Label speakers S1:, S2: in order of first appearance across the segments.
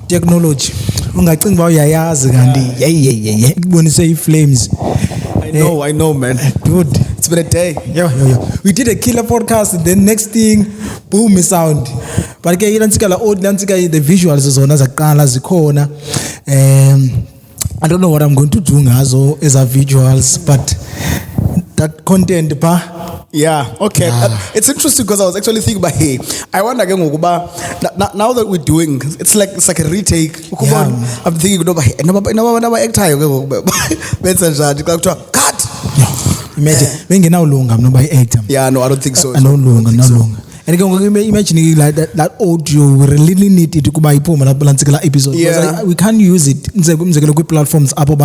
S1: technology. Ungacinga ba uyayazi kanti hey kubonise iflames.
S2: I know, man.
S1: Dude,
S2: it's been a day.
S1: Yeah. We did a killer podcast, and then next thing, boom, sound. But ke ilantsika la audio, lantsika the visuals zona zaqala zikhona. I don't know what I'm going to do ngazo as a visuals, but that content pa.
S2: Yeah, okay. It's interesting because I was actually thinking about, hey, I wonder again now that we're doing, it's like a retake.
S1: Yeah.
S2: I'm thinking cut.
S1: Imagine when now long I'm not by actor.
S2: Yeah, no, I don't think so.
S1: No longer. And again, imagine like that audio we really need it to go by particular episode.
S2: Yeah.
S1: We can't use it. Platforms audio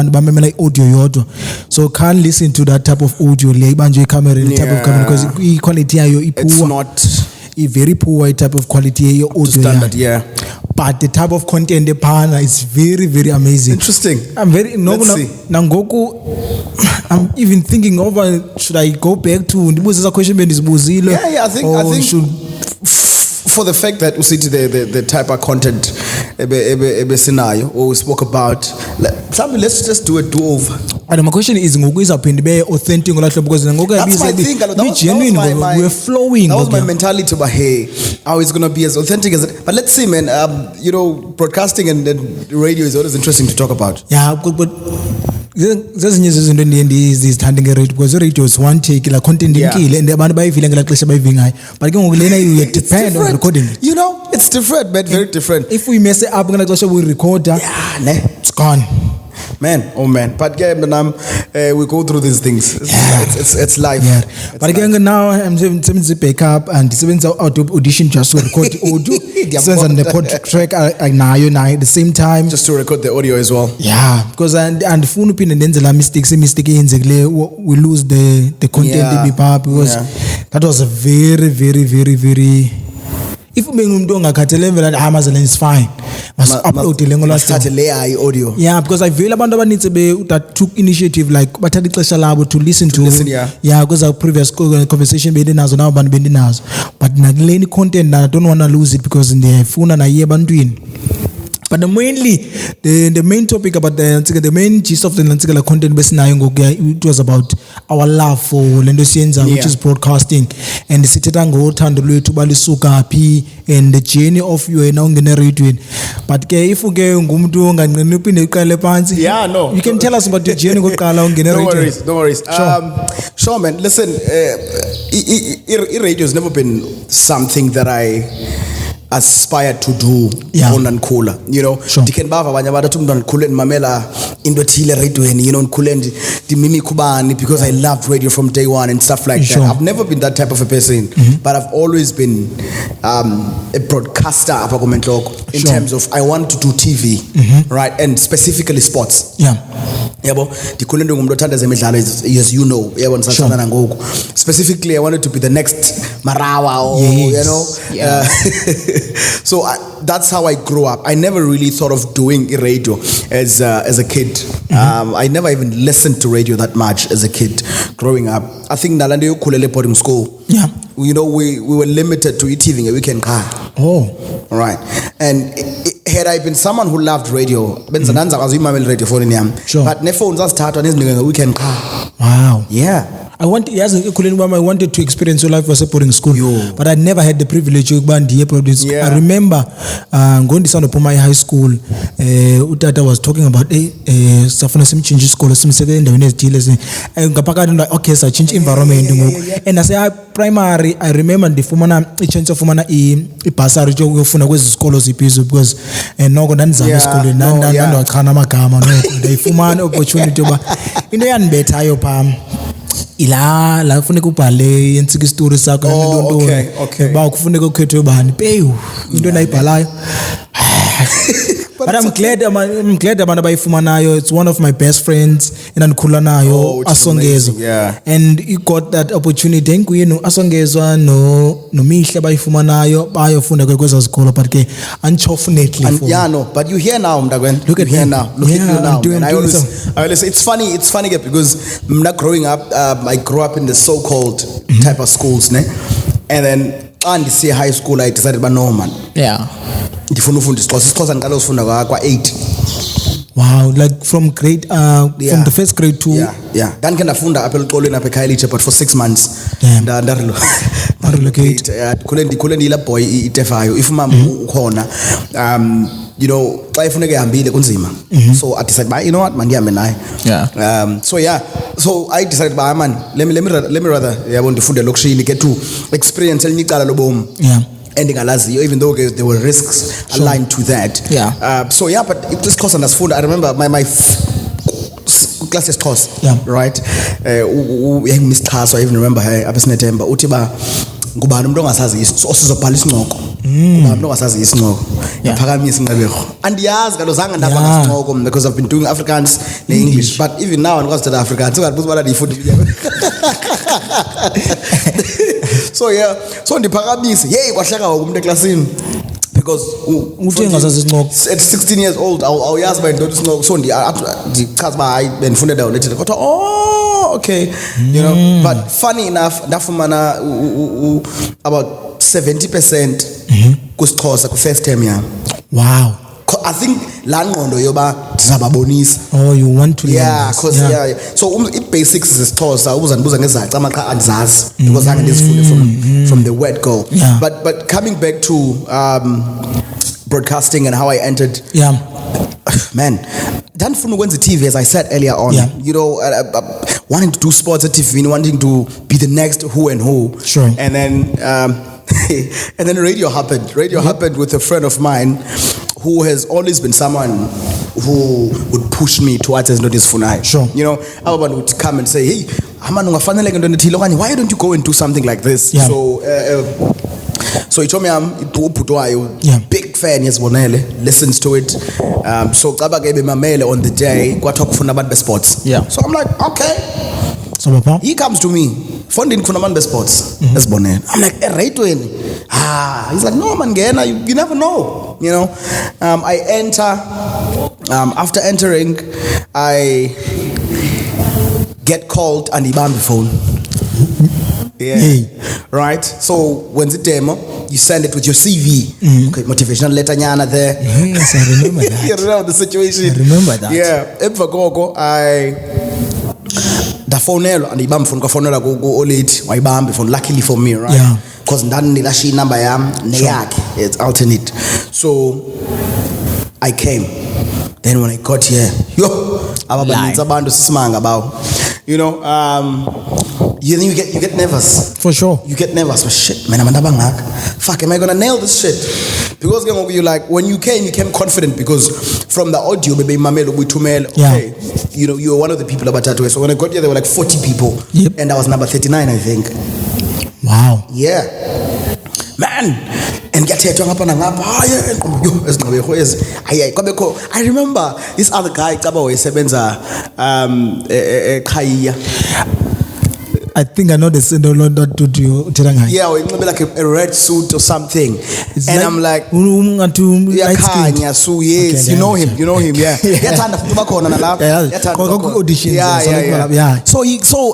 S1: so can't listen to that type of audio camera type of camera because quality
S2: it's not
S1: very poor type of quality audio
S2: standard, yeah.
S1: But the type of content the pana is very, very amazing.
S2: Interesting.
S1: I'm very Nangoku. I'm even thinking over should I go back to the question is Buzilo?
S2: Yeah, I think for the fact that we see the type of content scenario or we spoke about, let's just do a do-over.
S1: And my question is be authentic because
S2: that's my thing.
S1: We're flowing.
S2: That was my mentality about hey, how it's gonna be as authentic as it. But let's see, man. Broadcasting and radio is always interesting to talk about.
S1: Yeah, but there's these standing radio because radio is one take like content and the man by feeling like but you depend on recording.
S2: It's different, but very different.
S1: If we mess it up, we're gonna we record that. It's gone.
S2: Man, but we go through these things. It's life.
S1: Yeah. But again, now I'm saying to pick up and out of audition just to record the audio. Since on the pod track now at the same time.
S2: Just to record the audio as well.
S1: Yeah, because and phone pin and then the mistake we lose the content because that was a very, very, very, very. If we is fine. Must upload the
S2: audio.
S1: Yeah, because I feel about needs to be that took initiative like but to listen to because our previous conversation now but any content I don't want to lose it because in the phone and I hear bandwin. But the main topic about the main gist of the content it was about our love for Lendo Sienza, which is broadcasting, and the Sitatango Tandulu to Balisuka P and the journey of you now generating. But if you get Gumdung and Nupin you can tell us about the journey of Kala generating.
S2: No worries. Sure, man. Listen, radio has never been something that I aspired to do on and cooler, Dikenbava Banyabada Tumdan Kulen Mamela Indotile radio and Kulen the Mimi Kubani because I loved radio from day one and stuff like that. I've never been that type of a person, but I've always been a broadcaster in terms of I want to do TV, right? And specifically sports. Specifically, I wanted to be the next Marawa so that's how I grew up. I never really thought of doing radio as a kid. I never even listened to radio that much as a kid growing up. I think Nalande Kulele boarding school.
S1: Yeah.
S2: We were limited to eating a weekend car.
S1: Oh.
S2: All right. And had I been someone who loved radio, but ne phones start on his weekend car.
S1: Wow.
S2: Yeah.
S1: I wanted to experience your life was a boarding school, but I never had the privilege to go and I remember going to San Opoma High School. Utata was talking about Safana some changes school, some second and okay, so change environment. And I say primary, I remember the Fumana change of Fumana Pasar Funa was scholars because no one school and Kanamakama, the Fuman opportunity in the end better palm. Ila la kufune kupale yensiki story sakho ba kufune ukhethe bani peyu into nayibhalayo. But I'm glad abantu bayifumanayo. It's one of my best friends and andikhula nayo Asongezo. And you got that opportunity ngiyenu Asongezwa no Mihle bayifumanayo bayofunda kweza zikolo but ke unfortunately
S2: but you here now mntagwen. Look at you now. And I always it's funny because growing up I grew up in the so-called type of schools and then and see high school I decided no man. ndifuna ufunda isixhosa ndiqala usifunda kwa 8.
S1: Wow, like from grade from the first grade to
S2: ndandikhe ndafunda apha eluxolweni apha eKhayelitsha but for 6 months
S1: ndarelocate.
S2: ndikhule ndiyila boy itefayo if umama ukhona you know xa ifuneka ehambile kunzima. So I decided you know what mandihambe naye. So I decided man let me rather yabo ndifunde lokishini get to experience elinye icala lobomi. Endingalaziyo even though there were risks aligned to that. But it just course understood. I remember my class is course, right? Miss Lithaaz, I even remember her abesinethemba uthi ba ngubani umuntu ongasazi osizobhala isincoko. Ngubani umuntu ongasazi isincoko. Yaphakamisa inqebeko. Andiyazi kalo zange ndaba ngesincoko because I've been doing Afrikaans and English, but even now andikwazi uthetha Afrikaans ungabuza bala ndiyifundile. So ndiphakamise kwahleka umuntu eklasini because at 16 years old awuyazi ba ndodwa isincoko so ndichaza ba hayi benifunda dawo lethi kodwa okay you know but funny enough ndafumana about 70% kusiXhosa ku first term yami.
S1: Wow.
S2: I think la ngqondo yoba ndizababonisa.
S1: You want to learn.
S2: So basics isixhosa ubuza ndibuza ngezaca amaqa andizazi because ange ndizifunde from the word go. But coming back to broadcasting and how I entered. Man, ndandifuna ukwenza TV as I said earlier on. You know, wanting to do sports at TV, wanting to be the next who and who.
S1: Sure.
S2: And then and then radio happened. Radio happened with a friend of mine who has always been someone who would push me towards as notice funai.
S1: Sure.
S2: You know, everyone would come and say, hey, why don't you go and do something like this? So he told me big fan yes Zibonele, listens to it. So Xaba gave him a mail on the day kwathiwa kufuna abantu besports. So I'm like, okay.
S1: So Papa,
S2: he comes to me, funding kufuna abantu besports Zibonele. I'm like, radioweni. He's like, no man, ngena, you never know. You know, I enter. After entering, I get called and ibambi phone. Right. So when's the demo? You send it with your CV. Okay, motivational letter nyana there.
S1: Yes, I remember that.
S2: You remember the situation.
S1: I remember that.
S2: Emva I the phone and ibambi phone ka phone la go olate wayibambi phone luckily for me, right? Because ndanila shi number yam neyakhe it's alternate. So I came. Then when I got here, ababanitsa abantu sisimanga bawo. You know, you get nervous.
S1: For sure.
S2: You get nervous. But shit, man, fuck, am I gonna nail this shit? Because you like when you came confident because from the audio, maybe mamelo butumel. Okay, you know, you were one of the people about Tatooine. So when I got here, there were like 40 people, and I was number 39, I think.
S1: Wow.
S2: Yeah, man. And get here to happen and I remember this other guy sebenza
S1: I think I know the same lot to you.
S2: Yeah, it maybe like a red suit or something. It's and like, I'm like, yes, you know him, yeah. So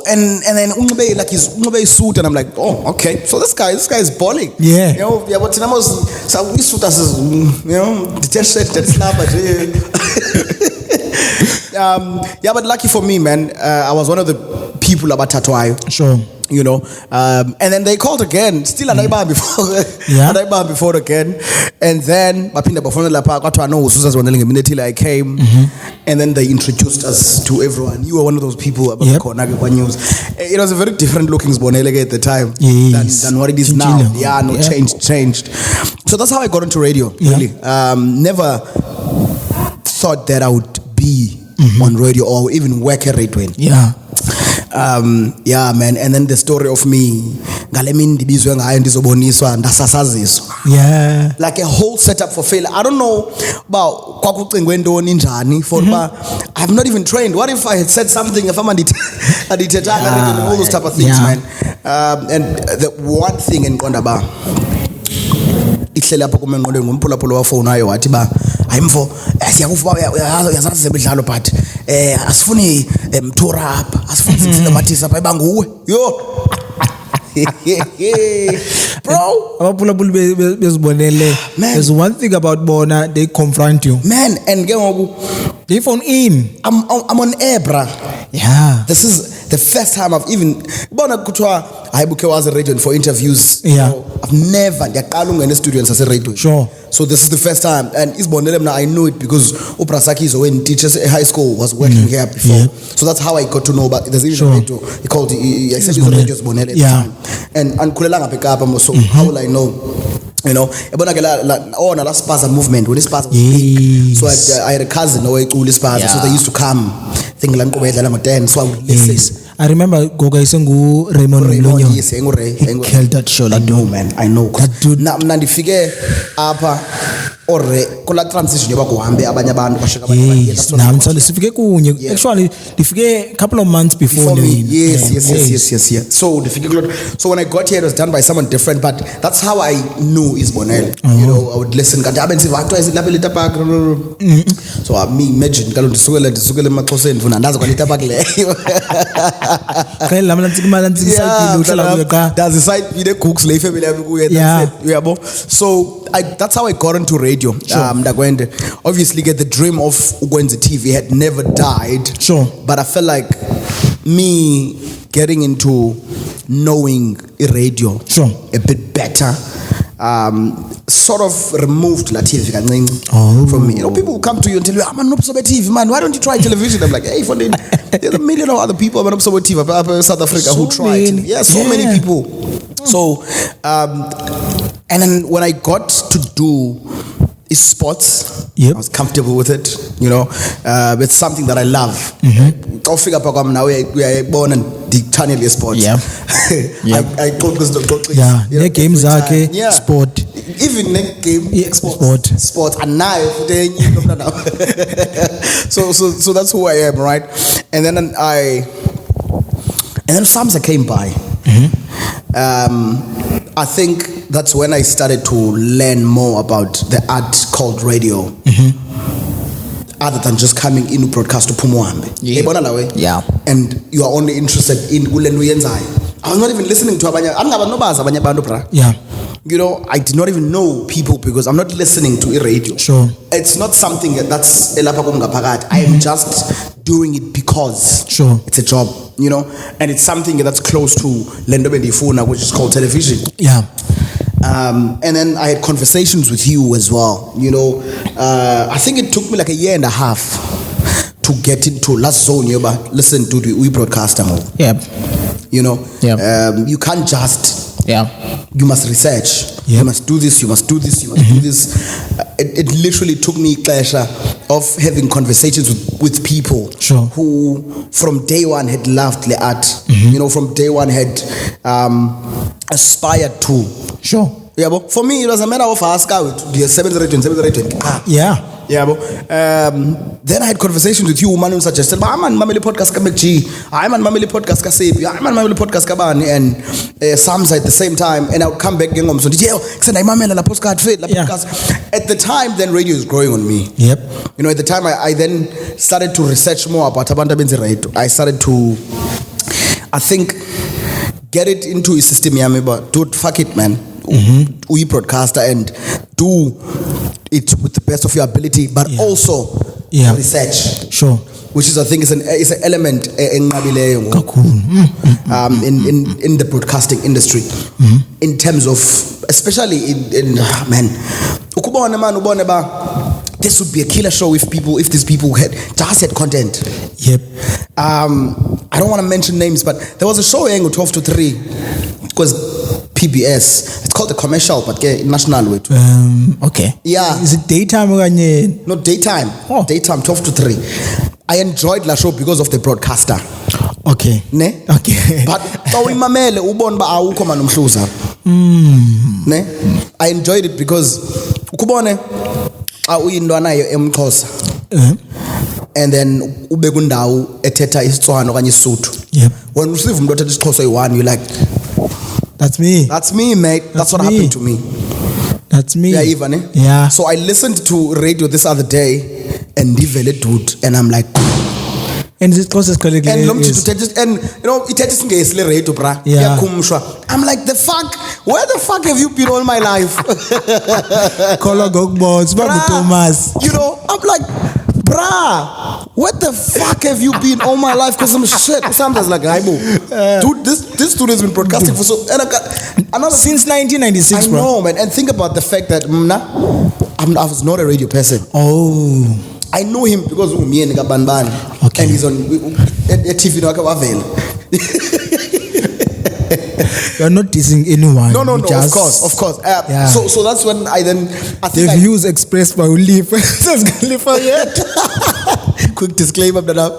S2: and then like his suit, and I'm like, oh, okay. So this guy is balling.
S1: Yeah.
S2: You know, yeah, but so we suit as you know, but lucky for me, man, I was one of the people about Tatooine.
S1: Sure.
S2: You know, and then they called again, still an IBA before again, and then I came, and then they introduced us to everyone. You were one of those people about the news. It was a very different looking Zibonele at the time than what it is now. Changed. So that's how I got into radio. Really, never thought that I would be on radio or even work at radio. Man, and then the story of me like a whole setup for failure. I don't know about I've not even trained. What if I had said something if I'm a all those type of things, man. And the one thing in Kondaba ihlele apha kumengqondo ngomphulaphula wafona ayo wathi ba ayimfo siyakufa yazazi zemidlalo but asifuni mthora apha asifuni sithina mathisa apha ibanguwe yo Bro,
S1: there's one thing about bona, they confront you.
S2: Man, and
S1: They phone in.
S2: I'm on air, bruh.
S1: Yeah.
S2: This is the first time I've even bona kutwa I was a radio for interviews.
S1: Yeah.
S2: I've never in the studio and radio.
S1: Sure.
S2: So this is the first time, and Zibonele now I know it because Uprasaki, so when teachers at high school was working here before. Yeah. So that's how I got to know. But there's even a radio. He called it. I said it's radio Zibonele.
S1: Yeah.
S2: And Kulelanga pick up. So how will I know? You know, last Spaza movement when Spaza was big. So I had a cousin who Spaza, so they used to come. So I would listen.
S1: I remember Goga Isengu Raymond Lonyo.
S2: Yes,
S1: He killed that show.
S2: I know, man. I know.
S1: That dude.
S2: Nandi figure apa or kola transition yoba kuhambe abanye abantu bashaka
S1: abanye. Yes. Namsale sifike kunye. Actually, difike a couple of months before
S2: me. Yes. So so when I got here, it was done by someone different, but that's how I knew Zibonele. You know, I would listen. So me imagine ndisukele emaXhoseni funa ndazi kwa Lithaaz le. That's the side with the cooks le family everywhere. So that's how I got into radio. Obviously get the dream of Ukwenza TV had never died.
S1: Sure.
S2: But I felt like me getting into knowing radio a bit better sort of removed la TV from me. You know, people will come to you and tell you, I'm not sobre TV, man. Why don't you try television? I'm like, hey, there's a million of other people I'm not sobre TV South Africa who tried. Yeah, so many people. So, and then when I got to do sports, I was comfortable with it. You know, it's something that I love. Go figure out now we are born and the channel is sports. I go
S1: the games are sport.
S2: Even next game sport and now so that's who I am, right? And then Samsa came by. I think that's when I started to learn more about the art called radio. Other than just coming in to broadcast to Pumuambe.
S1: Yeah.
S2: And you are only interested in Ulenduyenzai. I was not even listening to Abanya. Yeah. You know, I did not even know people because I'm not listening to a radio.
S1: Sure.
S2: It's not something that's I am just doing it because it's a job, you know, and it's something that's close to Lendo Bendifuna, which is called television.
S1: Yeah.
S2: And then I had conversations with you as well. You know, I think it took me like a year and a half to get into last zone. Listen to the broadcaster mode.
S1: Yep.
S2: You know, you can't just. You must research. You must do this. You must do this. You must do this. It literally took me pleasure of having conversations with people who, from day one, had loved the art. You know, from day one had aspired to. Yeah, but for me, it was a matter of asking out. Then I had conversations with you, man, who suggested, I'm on Mameli podcast Kamekji, I'm on Mameli podcast Kasebi, I'm on Mameli podcast Kabani, and Sam's at the same time, and I would come back and go, so at the time, then radio is growing on me.
S1: Yep.
S2: You know, at the time, I then started to research more about Abanda Benzi Radio. I started to, I think, get it into a system, but dude, fuck it, man. We broadcaster and do it with the best of your ability, but also research. Which is, I think, is an element in the broadcasting industry, in terms of, especially in this would be a killer show if these people had just had content.
S1: Yep.
S2: I don't want to mention names, but there was a show 12 to 3. It was PBS. It's called The Commercial, but national way.
S1: Okay.
S2: Yeah.
S1: Is it daytime or
S2: no, daytime. Daytime, 12 to 3. I enjoyed the show because of the broadcaster.
S1: Okay.
S2: Ne?
S1: Okay.
S2: But I enjoyed it because and then ubekundawu ethetha isitswana okanye isuthu.
S1: Yep.
S2: When you receive umuntu othetha isiXhosa yi-1, you're like,
S1: that's me.
S2: That's me, mate. That's what happened to me.
S1: That's me.
S2: Yeah, even.
S1: Yeah.
S2: So I listened to radio this other day and and I'm like,
S1: And this process correctly.
S2: And it takes radio, bra.
S1: Yeah.
S2: I'm like, the fuck? Where the fuck have you been all my life?
S1: Thomas.
S2: You know, I'm like, bruh, what the fuck have you been all my life? Because some shit. Sometimes like, dude, this dude has been broadcasting for so. And
S1: since 1996,
S2: I
S1: bro.
S2: know, man. And think about the fact that I was not a radio person.
S1: Oh.
S2: I know him because me and Banban.
S1: Okay.
S2: And he's on TV.
S1: You're not dissing anyone.
S2: No. Of course.
S1: Yeah.
S2: So that's when I think
S1: the views expressed by Lifa.
S2: Quick disclaimer, brother.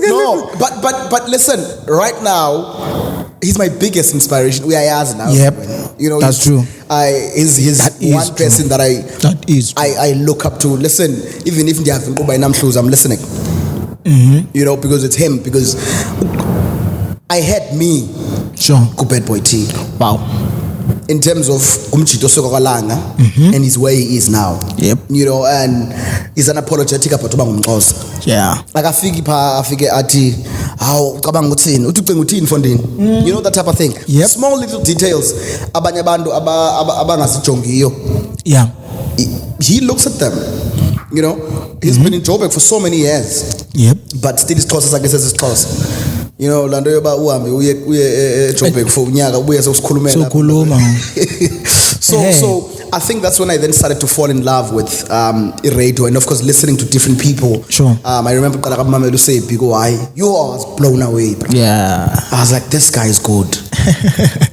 S2: No, but listen. Right now, he's my biggest inspiration. We are yours now.
S1: Yep.
S2: You know,
S1: that's true.
S2: He's one person that I look up to. Listen, even if they have to go by Namshus, I'm listening.
S1: Mm-hmm.
S2: You know, because it's him. Because I had me.
S1: Sure.
S2: Bad Boy T.
S1: Wow.
S2: In terms of and his way he is now.
S1: Yep.
S2: You know, and he's unapologetic about Ngxosa.
S1: Yeah.
S2: Like I figure ati how kabang uthini fondini. You know, that type of thing.
S1: Yep.
S2: Small little details abanye abantu abangasijongiyo.
S1: Yeah.
S2: He looks at them. You know, he's been in Joburg for so many years.
S1: Yep.
S2: But still his closest, I guess, is his close. You know, lando yoba uhambe uye Joburg for unyaka ubuye sokukhulumela. So I think that's when I then started to fall in love with radio and of course listening to different people.
S1: Sure.
S2: I remember Mamelu say, you was blown away, bro.
S1: Yeah.
S2: I was like, this guy is good.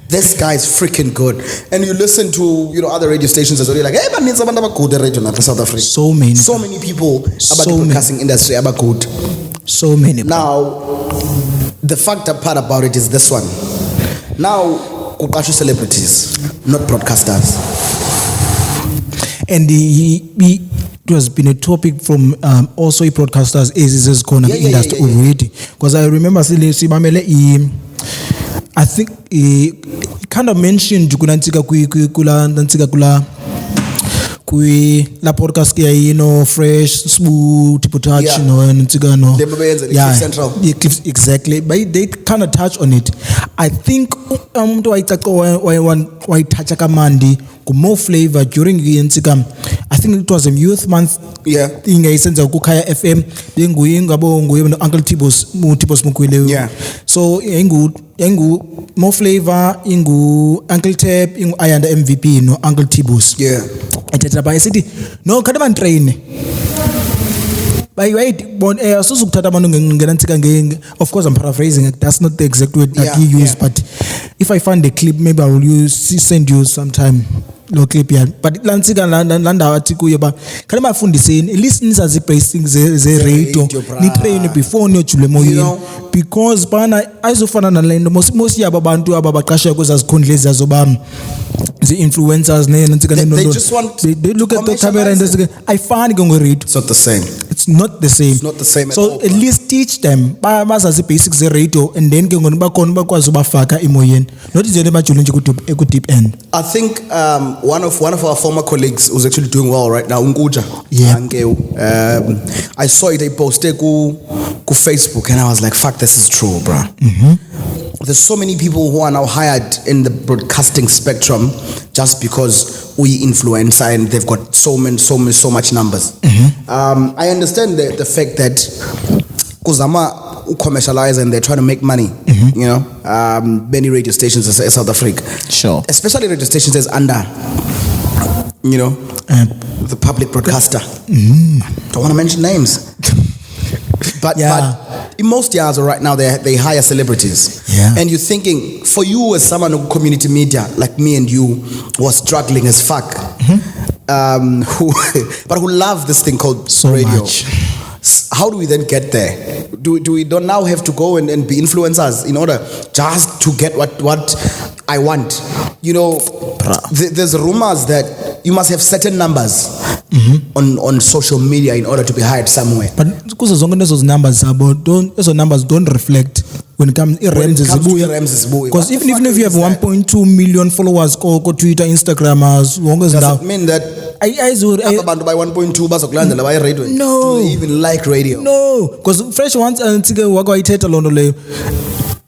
S2: This guy is freaking good. And you listen to, you know, other radio stations as well. You're like, hey, but means I'm good radio in South Africa.
S1: So many
S2: people about the broadcasting industry are good.
S1: So many.
S2: Now, the fucked up part about it is this one. Now, kukashu celebrities, not broadcasters. And
S1: it has been a topic from also broadcasters as corner industry already. Because I remember Sibamele, I think he kind of mentioned la podcast you know, fresh smooth tipo touch, you know, and
S2: Central.
S1: Exactly, but they kind of touch on it. I think why touch kamandi more flavor during the I think it was a youth month thing I sent Kukaya FM then going Uncle Tibos Mukwile. So Ingu more flavor Ingu Uncle Tap Ingu I and MVP no Uncle Tibos. By city no kadaman train by wait of course I'm paraphrasing it, that's not the exact word that he used, but if I find the clip maybe I will send you sometime no clip here, but lansika landa article yaba kalama fundiseni listen as pricing ze radio ni train before no jule moyeni because bana ayizofana nalendo most yaba bantu ababaqasha kwezazikhondlezi azobam the influencers
S2: they just want
S1: they look at the camera and they I find read
S2: it's not the same.
S1: It's not the same.
S2: So
S1: at least teach them bazazi basics ze radio and then ke ngoni bakhona bakwazi ubafaka emoyeni not izinto emajuleni ku deep end.
S2: I think one of our former colleagues who's actually doing well right now, Unguja. I saw it, they posted ku Facebook and I was like, fuck, this is true, bro. There's so many people who are now hired in the broadcasting spectrum just because we influencer and they've got so much numbers. I understand the fact that Kuzama commercialize and they're trying to make money. You know, many radio stations in South Africa,
S1: sure, especially
S2: radio stations as under, you know, the public broadcaster. Don't want to mention names. But in most years right now they hire celebrities. And you're thinking, for you as someone who community media like me and you was struggling as fuck, who love this thing called
S1: so
S2: radio.
S1: Much.
S2: How do we then get there? Do we don't now have to go and be influencers in order just to get what I want? You know, there's rumors that you must have certain numbers on social media in order to be hired somewhere.
S1: But because those numbers don't reflect when it comes to Zibuya. Because even if you have 1.2 million followers, go Twitter, Instagram,
S2: does it mean that abantu by 1.2 bazokulandela baye radio.
S1: No.
S2: Do they even like radio?
S1: No, because fresh once nsike wakwayithetha lonto leyo.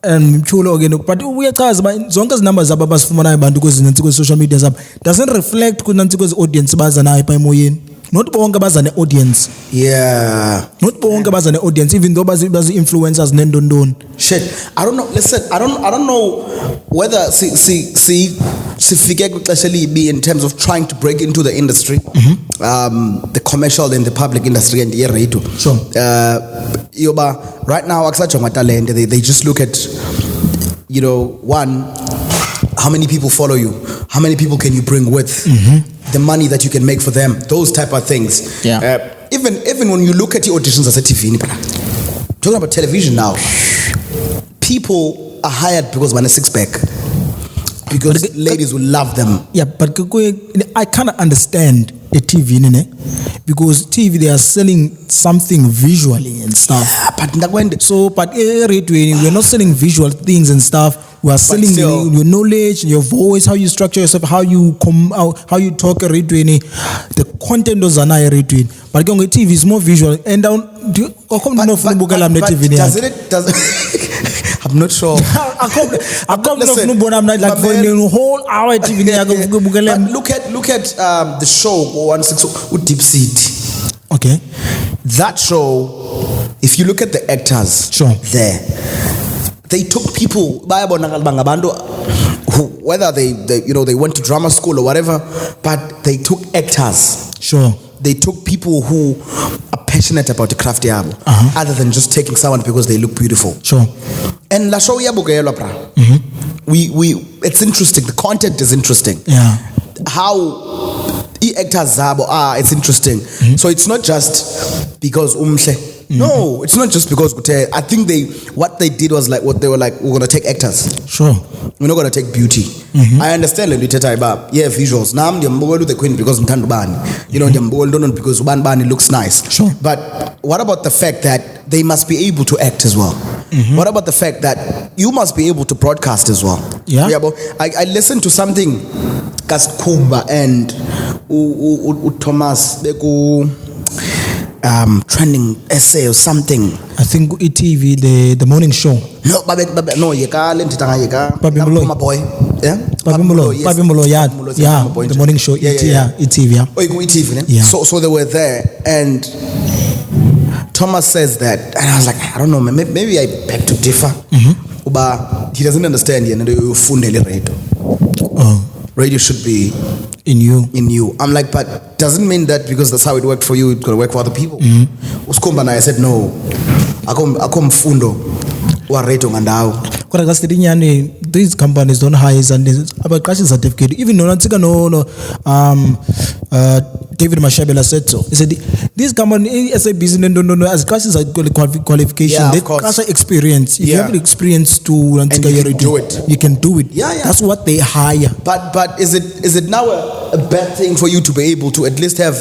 S1: Mchulo again, but uyachaza ba zonke izinamba zabo abasifumanayo abantu kwezi social media zabo doesn't reflect kunansi kwezi audience baza nayo pha emoyeni. Not bonke baza ne audience.
S2: Yeah.
S1: Not bonke baza ne audience, even though bazi influencers nendondoni.
S2: Shit, I don't know. Listen, I don't know whether be in terms of trying to break into the industry, the commercial and the public industry and the radio.
S1: Sure.
S2: Yoba right now, they just look at, you know, one, how many people follow you, how many people can you bring with, the money that you can make for them, those type of things.
S1: Yeah.
S2: Even when you look at the auditions as a TV, talking about television now, people are hired because man a six pack, because ladies will love them.
S1: Yeah, but I kind of understand the TV, because TV they are selling something visually and stuff.
S2: Yeah,
S1: but we're not selling visual things and stuff. We are selling your knowledge, your voice, how you structure yourself, how you come out, how you talk. The content does not radio. But TV is more visual. And down,
S2: I'm not sure.
S1: I'm like for a whole hour TV.
S2: But look at the show 160 with Deep Seed.
S1: Okay.
S2: That show, if you look at the actors,
S1: sure,
S2: there, they took people, who, whether they went to drama school or whatever, but they took actors.
S1: Sure.
S2: They took people who are passionate about the craft yabo, other than just taking someone because they look beautiful.
S1: Sure.
S2: And la show yabo it's interesting. The content is interesting.
S1: Yeah.
S2: How actors zabo it's interesting. So it's not just because No, it's not just because I think what they did was like what they were like, we're gonna take actors.
S1: Sure.
S2: We're not gonna take beauty. I understand visuals. Now I'm the queen because because bani looks nice.
S1: Sure.
S2: But what about the fact that they must be able to act as well? What about the fact that you must be able to broadcast as well?
S1: Yeah.
S2: But I listened to something Kumba and Thomas trending essay or something.
S1: I think ETV, the morning show.
S2: No, my boy. Yeah,
S1: the morning show.
S2: ETV.
S1: Yeah.
S2: So they were there, and Thomas says that, and I was like, I don't know, maybe I beg to differ. But he doesn't understand. Radio should be
S1: in you.
S2: I'm like, but doesn't mean that because that's how it worked for you, it's gonna work for other people. I said no. Akom fundo wa radio ngandao.
S1: These companies don't hire and about crashing certificate. Even no David Mashabela said so. He said this company as a business don't know as classes qualification.
S2: Yeah,
S1: they crash experience. If you have the experience to
S2: you can do it.
S1: You can do it.
S2: Yeah.
S1: That's what they hire.
S2: But is it now a bad thing for you to be able to at least have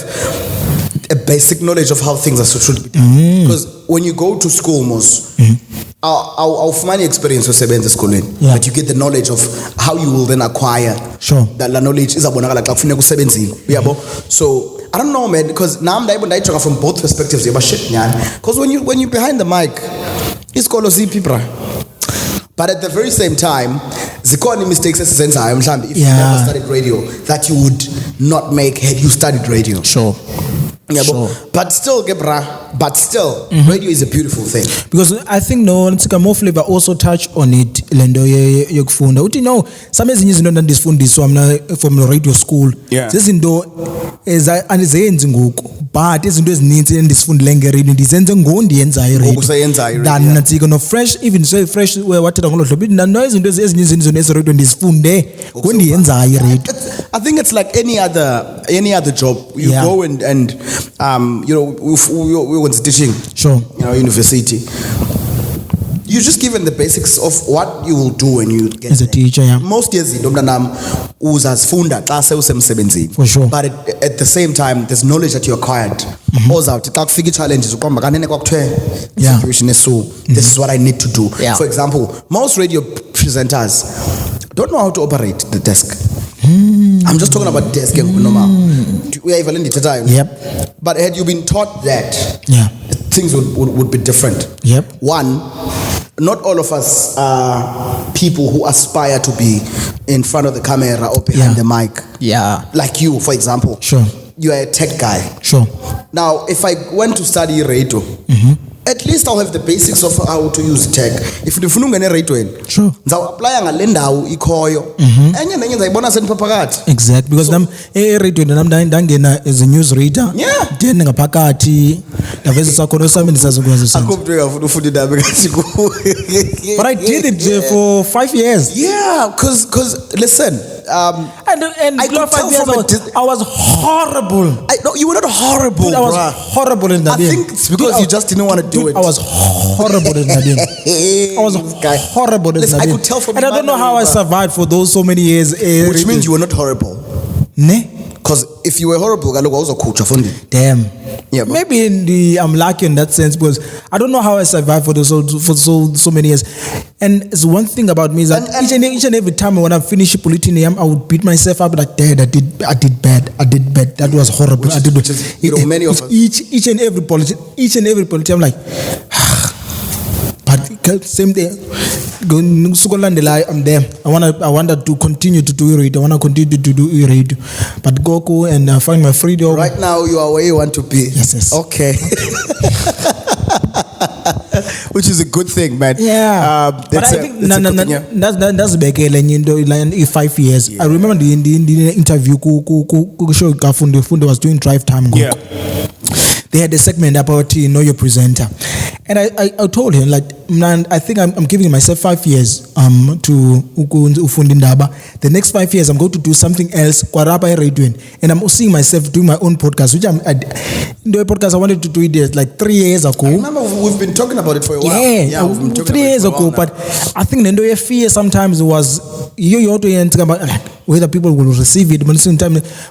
S2: a basic knowledge of how things should be done? Because when you go to school, our funny experience was in school, but you get the knowledge of how you will then acquire.
S1: Sure.
S2: That knowledge is so I don't know, man, because now I'm able to from both perspectives. Because when you're behind the mic, it's called people. But at the very same time, the mistakes if you never studied radio that you would not make had you studied radio.
S1: Sure.
S2: Yeah, sure. But still, radio is a beautiful thing.
S1: Because I think more flavor also touch on it. Lendo yokufunda. You know, some ezinye izinto ndizifundiswa from the radio school.
S2: Yeah.
S1: Zezinto anizenzi ngoku. But izinto ezininzi endizifundile ngeredio ndizenze ngondiyenza
S2: iredio.
S1: Dan natsika no fresh, even so fresh wathela ngolo hlobo. Nano izinto ezinye izinto ezeredio ndizifunde ngondiyenza iredio.
S2: I think it's like any other job. You go and we went teaching.
S1: Sure.
S2: University. You're just given the basics of what you will do when you get
S1: as a teacher. Yeah.
S2: Most years uzazifunda xa sewusemsebenzini.
S1: For sure.
S2: But at the same time, there's knowledge that you acquired. Ozawuthi xa kufika challenges uqomba kanene kwakuthiwe situation so this is what I need to do.
S1: Yeah.
S2: For example, most radio presenters don't know how to operate the desk. I'm just talking about desk and normal.
S1: Yep.
S2: But had you been taught that, things would be different.
S1: Yep.
S2: One, not all of us are people who aspire to be in front of the camera or behind the mic.
S1: Yeah.
S2: Like you, for example.
S1: Sure.
S2: You are a tech guy.
S1: Sure.
S2: Now, if I went to study radio, at least I'll have the basics of how to use tech. If you don't know radio,
S1: sure.
S2: I'll apply ngale ndawo ikhoyo. Enye nenye ndayibona seniphakathi.
S1: Exactly, because radio ndangena as a news reader.
S2: Yeah.
S1: Then ngaphakathi ndaveza sakhono sami ndisazokwazi.
S2: Akubheka ngafuna ufunda indaba ngathi ku.
S1: But I did it for 5 years.
S2: Yeah, cause listen,
S1: and
S2: I could tell from
S1: I was horrible.
S2: No, you were not horrible.
S1: Dude, I was horrible in that.
S2: I think it's because you just didn't want to do it.
S1: I was horrible in that. I was horrible in that.
S2: I could tell from.
S1: And I don't know how I survived for those so many years.
S2: Which means you were not horrible.
S1: Ne?
S2: Because if you were horrible, I was a coach.
S1: Damn.
S2: Yeah,
S1: maybe I'm lucky in that sense because I don't know how I survived for so many years. And it's one thing about me is that each and every time when I finish Politinium, I would beat myself up like, Dad, I did bad. That was horrible.
S2: Many of us.
S1: Each and every politician, I'm like, but same thing. I'm there. I wanted to continue to do it. I want to continue to do it. But go and find my freedom.
S2: Right now, you are where you want to be.
S1: Yes.
S2: Okay. Which is a good thing, man.
S1: Yeah. But I think that's back in 5 years. Yeah. I remember the interview. Funde was doing drive time.
S2: Yeah.
S1: They had a segment about know your presenter, and I told him like, man, I think I'm giving myself 5 years to ufundindaba. The next 5 years I'm going to do something else. And I'm seeing myself doing my own podcast, which the podcast I wanted to do it like 3 years ago.
S2: I remember we've been talking about it for a while.
S1: Yeah, we've been 3 years ago. But I think the fear sometimes was whether people will receive it,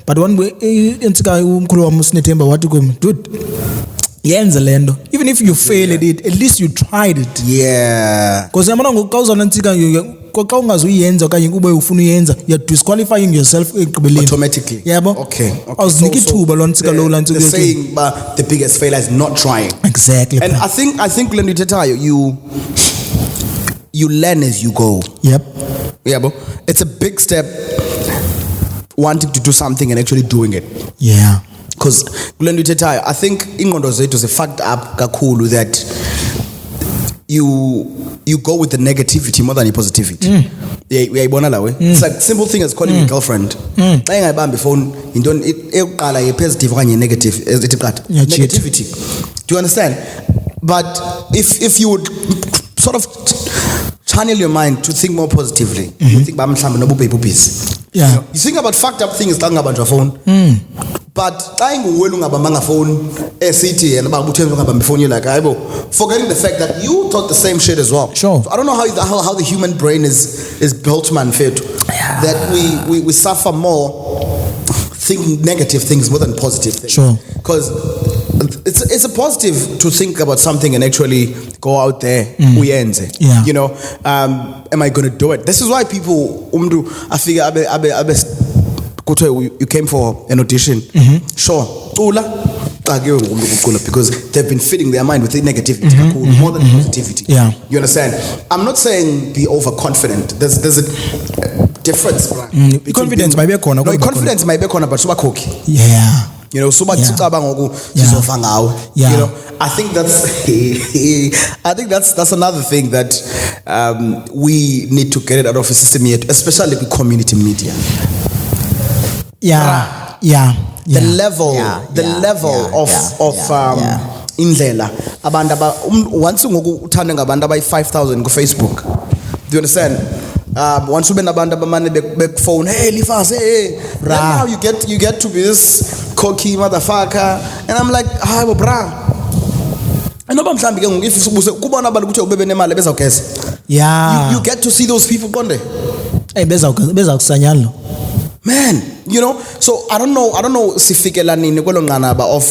S1: but one way dude. Even if you fail at it, at least you tried it.
S2: Yeah.
S1: Because you're disqualifying yourself
S2: automatically.
S1: Yeah,
S2: okay.
S1: The
S2: saying but the biggest failure is not trying.
S1: Exactly.
S2: And I think you learn as you go.
S1: Yep.
S2: Yeah, bro. It's a big step wanting to do something and actually doing it.
S1: Yeah.
S2: Because I think ingqondo zethu is fucked up kakhulu that you go with the negativity more than the positivity. It's like simple thing as calling your girlfriend. Phone positive negativity. Do you understand? But if you would sort of channel your mind to think more positively, you think
S1: yeah.
S2: You think about fucked up things talking about your phone. But you're like, forgetting the fact that you thought the same shit as well.
S1: Sure.
S2: So I don't know how the human brain is built, man, fit.
S1: Yeah.
S2: That we suffer more thinking negative things more than positive things.
S1: Sure.
S2: Because it's a positive to think about something and actually go out there.
S1: Yeah.
S2: You know, am I going to do it? This is why people, I figure, you came for an audition. Sure. Because they've been feeding their mind with the negativity more than positivity.
S1: Yeah.
S2: You understand? I'm not saying be overconfident. There's a difference.
S1: Confidence might be a corner.
S2: No, confidence might be a corner, but super cocky.
S1: Yeah.
S2: You know, super
S1: yeah.
S2: You know, I think that's another thing that we need to get it out of the system yet, especially with community media.
S1: Yeah.
S2: The level of indlela abantu once uthanda ngabantu abayi 5,000 ku Facebook. Do you understand? Once ube nabantu abamane phone, hey Lithaaz, hey. Now you get to be this cocky motherfucker, and I'm like, hi bra. Enoba mhlambi ke if kubona abantu ukuthi ubebe nemali bezawugeza.
S1: Yeah.
S2: You get to see those people konde.
S1: Hey bezakusanyalo.
S2: Man, you know, so I don't know sifikela nini kwelo nqanaba of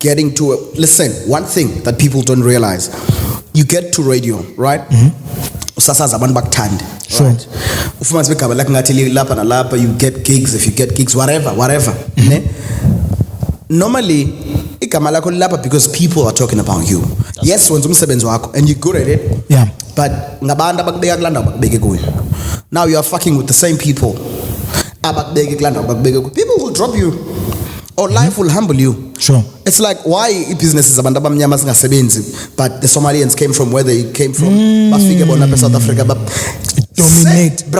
S2: getting to listen, one thing that people don't realize, you get to radio, right? Usasaza abantu bakuthande.
S1: Sure.
S2: Right. Ufumans become like ngathi lapha na lapha, you get gigs, if you get gigs, whatever. Ne? Normally, igama lakho lapha because people are talking about you. Yes, wenza umsebenzi wakho and you're good at it.
S1: Yeah.
S2: But ngabantu abakubeka kulanda abakubeke kuyo. Now you are fucking with the same people. Abakubeke kulanda abakubeke kuyo. People will drop you. Or life will humble you.
S1: Sure.
S2: It's like why businesses abantu abamnyama singasebenzi, but the Somalians came from where they came from. Bafike bona pe South Africa, but
S1: dominate,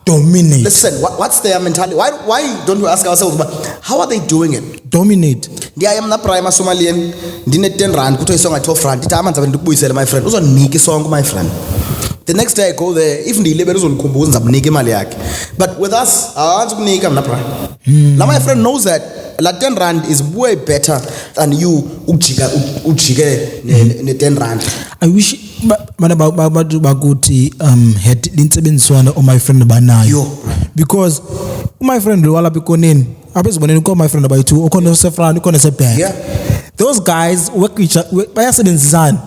S1: dominate.
S2: Listen, what's their mentality? Why don't we ask ourselves, but how are they doing it?
S1: Dominate.
S2: I am not prime Somalian. Ndine 10 rand kuthiwa isonga 12 rand. Ithi amanzi abendikubuyisela my friend. Uzonike isonga my friend. The next day I go there, if ndiyilebela uzonikhumbuza ngizamnika imali yakhe. But with us, awanzi ukunika mina prime. Now my friend knows that la 10 rand is way better than you ujike ne 10 rand.
S1: I wish mana bakuthi had linsebenziswana my friend banayo, because my friend lo wala bikoneni abeziboneni ko my friend abayithi ukhona sefrani ukhona sebhek.
S2: Yeah.
S1: Those guys work bayasebenzisana.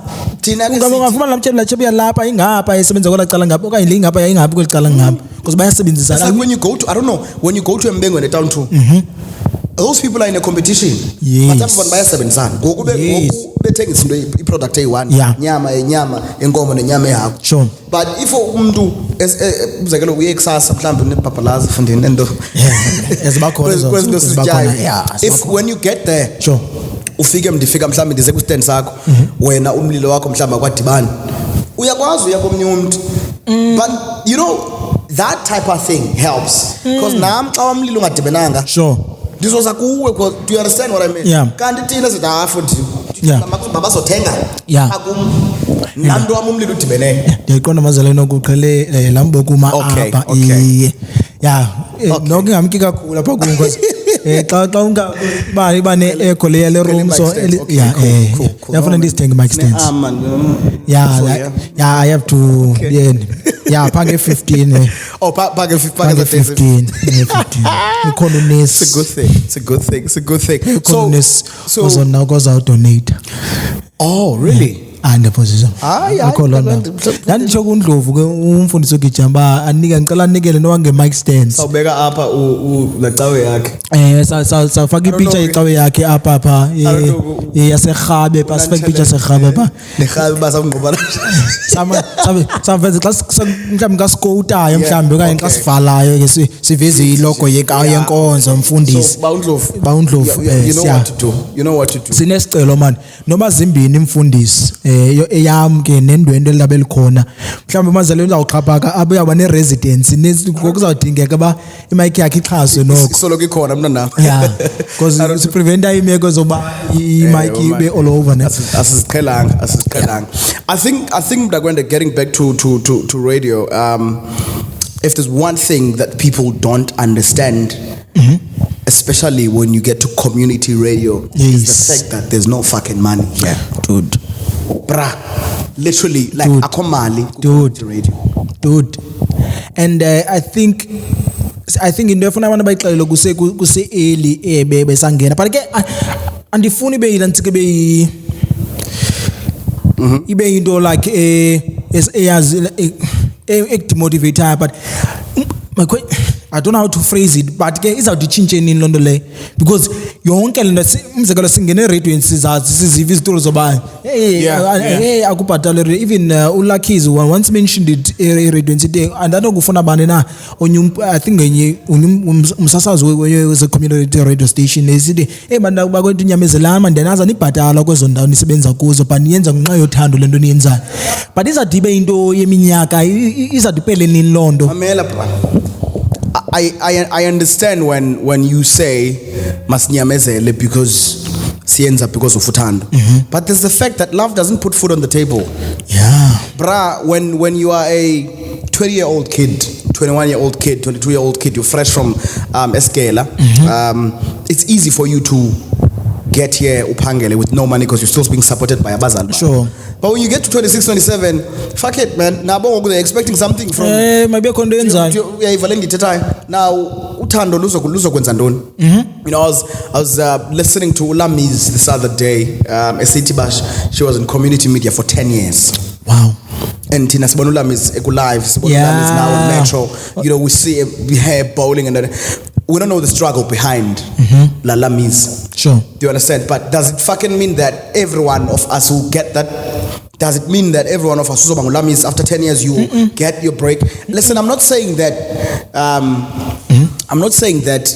S2: Thina
S1: ngafuna lamtshela chebuya lapha ingapha esebenza kola cala ngapha okanye ingapha yayingaphi kwelicala ngapha because bayasebenzisana.
S2: Like when you go to, I don't know, when you go to Mbengo in a town too. Those people are in a competition.
S1: Yes.
S2: But everyone bayasebenzisana. Ngoku bethenga izinto iproduct eyi1, nyama enkomo nenyama ehako. Sure. But if umuntu uzakelo uye kusasa mhlawumbe nepapalazi fundini endo. If when you get there.
S1: Sure.
S2: Ufike mndifika mhlawumbe ndize ku stand sakho wena umlilo wakho mhlawumbe akwadibani uyakwazi uyakomnye umuntu. But you know that type of thing helps because nami xa umlilo ungadibenanga
S1: sure
S2: ndizoza kuwe, because do you understand what I mean?
S1: Yeah.
S2: Kanti thina sithi afuthi babazothenga
S1: akum
S2: nanto wami umlilo udibene.
S1: Ndiyayiqonda mazalwane okuqhele lambo kuma apha nokungamki kakhulu apha ku because xa unga ba ne echo le room so definitely ndisithenga mic stands. I have to phange 15
S2: phange
S1: 15 economist.
S2: It's a good thing.
S1: Economist was on now goes out donate.
S2: Oh really?
S1: And position then chokundlovu ke umfundisi ogijamba anika ngicela anikele nowange mic stands
S2: sawubeka apha lacawe yakhe
S1: safaka ipicture yecawe yakhe apha yaserhabe pasifake ipicture serhabe apha
S2: nerhabe basangqobana
S1: samveze xa mhlawumbe kasikowutayo mhlawumbe okanye xa sivalayo ke siveze ilogo yenkonzo umfundisi bawundlovu.
S2: You know what to do.
S1: Sinesicelo man noma zimbini imfundisi eyam ke nendwendwe labe likhona mhlawumbe mazalweni uzawuxhaphaka abe yaba ne residence ngokuzawudingeka ba imic yakhe ixhaswe noko
S2: solo ke khona mntana
S1: because si prevent imeko zoba imic ibe all over ne
S2: asiziqhelanga. I think when they're getting back to radio, if there's one thing that people don't understand, especially when you get to community radio, is the fact that there's no fucking money here,
S1: dude.
S2: Literally, like akomali,
S1: dude. And I think into efuna abantu bayixelele kuse early besangena but ke andifuni beyila ntike ibe into like eyazi ekdemotivate but I don't know how to phrase it, but ke izawuthi change nini lonto le because yonke lento umzekelo singene radio siziva izitori zoba akubhatala even uLucky's once mentioned it radio today and anokufuna bani na I think ngenye umsasazi we community radio station esithi bantu bakwethu inyamezelana ndenaza nibhatala kwezo ndawo nisebenza kuzo but niyenza ngenxa yothando lento niyenzayo but izadibe into yeminyaka izadipele nini lonto.
S2: I understand when you say masinyamezele because sienza because of utando. But there's the fact that love doesn't put food on the table.
S1: Yeah.
S2: When you are a 20-year-old kid, 21-year-old kid, 22-year-old kid, you're fresh from Eskela, it's easy for you to get here upangele with no money because you're still being supported by a bazal.
S1: Sure.
S2: But when you get to 26, 27, fuck it, man. Now they're expecting something from
S1: maybe a condenser.
S2: Now uthando luzo kwenza ndoni. You know, I was listening to Ulamiz this other day. She was in community media for 10 years.
S1: Wow.
S2: and Tina Sibonele is live. Sibonele is now on Metro. You know, we have bowling and we don't know the struggle behind La Lamis.
S1: Sure.
S2: Do you understand? But does it fucking mean that every one of us will get that? Does it mean that every one of us, after 10 years, you get your break? Listen, I'm not saying that. I'm not saying that.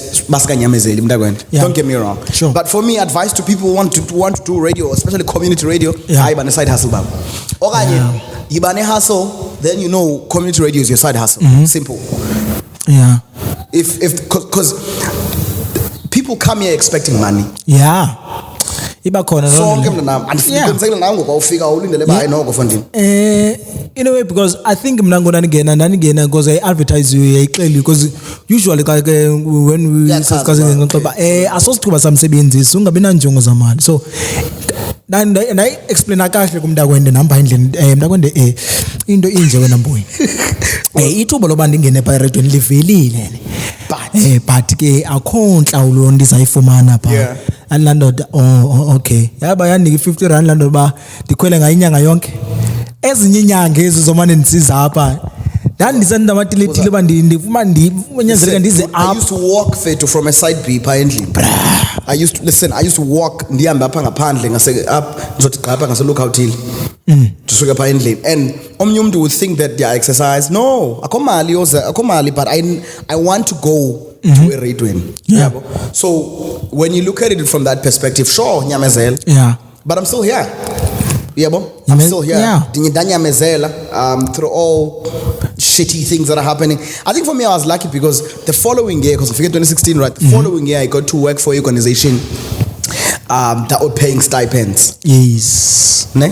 S2: Don't get me wrong.
S1: Sure.
S2: But for me, advice to people who want to do radio, especially community radio, I side hustle. You hustle, then you know community radio is your side hustle. Simple.
S1: Yeah.
S2: Because people come here expecting money.
S1: Yeah. In a way, because I think I'm going again because I advertise you because usually when we discussing some so and I explain kahle kumntakwende namba endlini mntakwende into inje wena mboyi ithuba loba ndingene pa radio livelile but ke akho nhlawulo ndizayifumana pha landlord okay yaba yanika 50 rand landlord ba ndikhwele ngayinyanga yonke ezinye inyanga ezizomane ndisiza apha ndandisanda amatilitile ba ndifuma ndifunyanzeleka ndize up.
S2: I used to walk from a side B pha endlini. I used to walk ndihambe apha ngaphandle ngase up ngizothi gqapha ngase lookout hill to pha endlini, and omnye umuntu would think that they are exercise. No, akho mali but I want to go to a radio.
S1: Yeah.
S2: So when you look at it from that perspective, sure, nyamezela.
S1: Yeah.
S2: But I'm still here. I'm still here.
S1: Yeah.
S2: Through all shitty things that are happening. I think for me, I was lucky because the following year, because I forget 2016, right? The following year, I got to work for an organization that were paying stipends.
S1: Yes.
S2: Ne?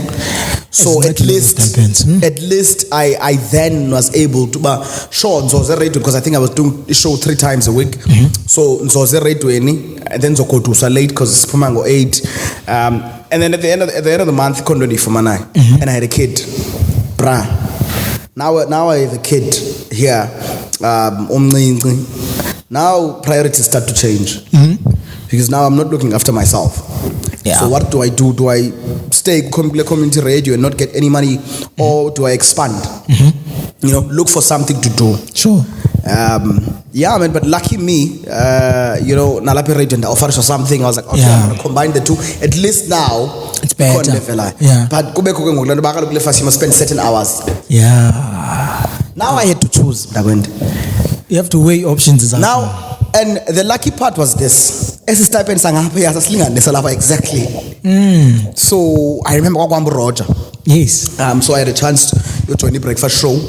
S2: So at least I then was able to show Nzoze radio because I think I was doing the show 3 times a week. So Nzoze radio and then Zoko to late because it's Pumango 8. And then at the end of the month, Kondoni for Manai, and I had a kid. Now I have a kid here. Now priorities start to change because now I'm not looking after myself.
S1: Yeah.
S2: So what do I do? Do I stay community radio and not get any money, or do I expand? You know, look for something to do.
S1: Sure.
S2: Yeah, man. But lucky me, you know, Nalapi radio and offer something. I was like, okay, I'm gonna combine the two. At least now
S1: it's better.
S2: Yeah. But go back you must spend certain hours.
S1: Yeah.
S2: Now I had to choose.
S1: You have to weigh options.
S2: Now. And the lucky part was this. Exactly. So I remember Roger.
S1: Yes.
S2: So I had a chance to join the breakfast show.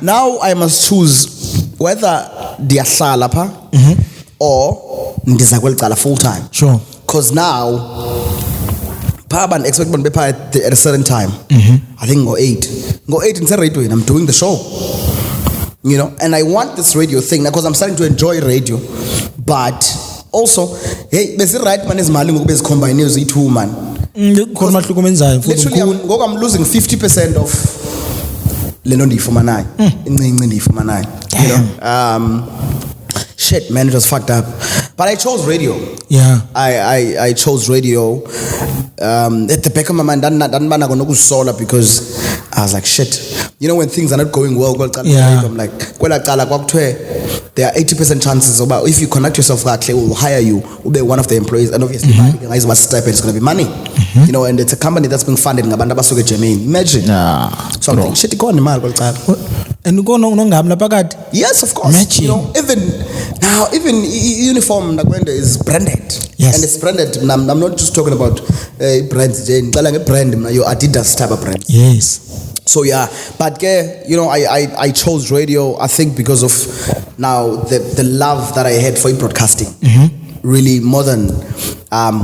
S2: Now I must choose whether diahlala pha or ndizakwelcala full time.
S1: Sure.
S2: Because now Paban expect one at a certain time. I think go 8 in radio and I'm doing the show. You know, and I want this radio thing because I'm starting to enjoy radio. But also, hey, right man is maling is combined with 2 man. Literally, I'm losing 50% of Lenondi for Manai. You know, shit, man, it was fucked up. But I chose radio.
S1: Yeah.
S2: I chose radio. At the back of my mind, because I was like, shit. You know, when things are not going well, I'm like, there are 80% chances about if you connect yourself that they will hire you, will be one of the employees, and obviously stipend is going to be money. You know, and it's a company that's being funded. Imagine. So I'm thinking, shit, go on the
S1: and you go no.
S2: Yes, of course.
S1: Imagine.
S2: You know, even uniform is branded.
S1: Yes.
S2: And it's branded. I'm not just talking about brands. Your Adidas type of brand.
S1: Yes.
S2: So yeah, but you know, I chose radio. I think because of now the love that I had for broadcasting, really more than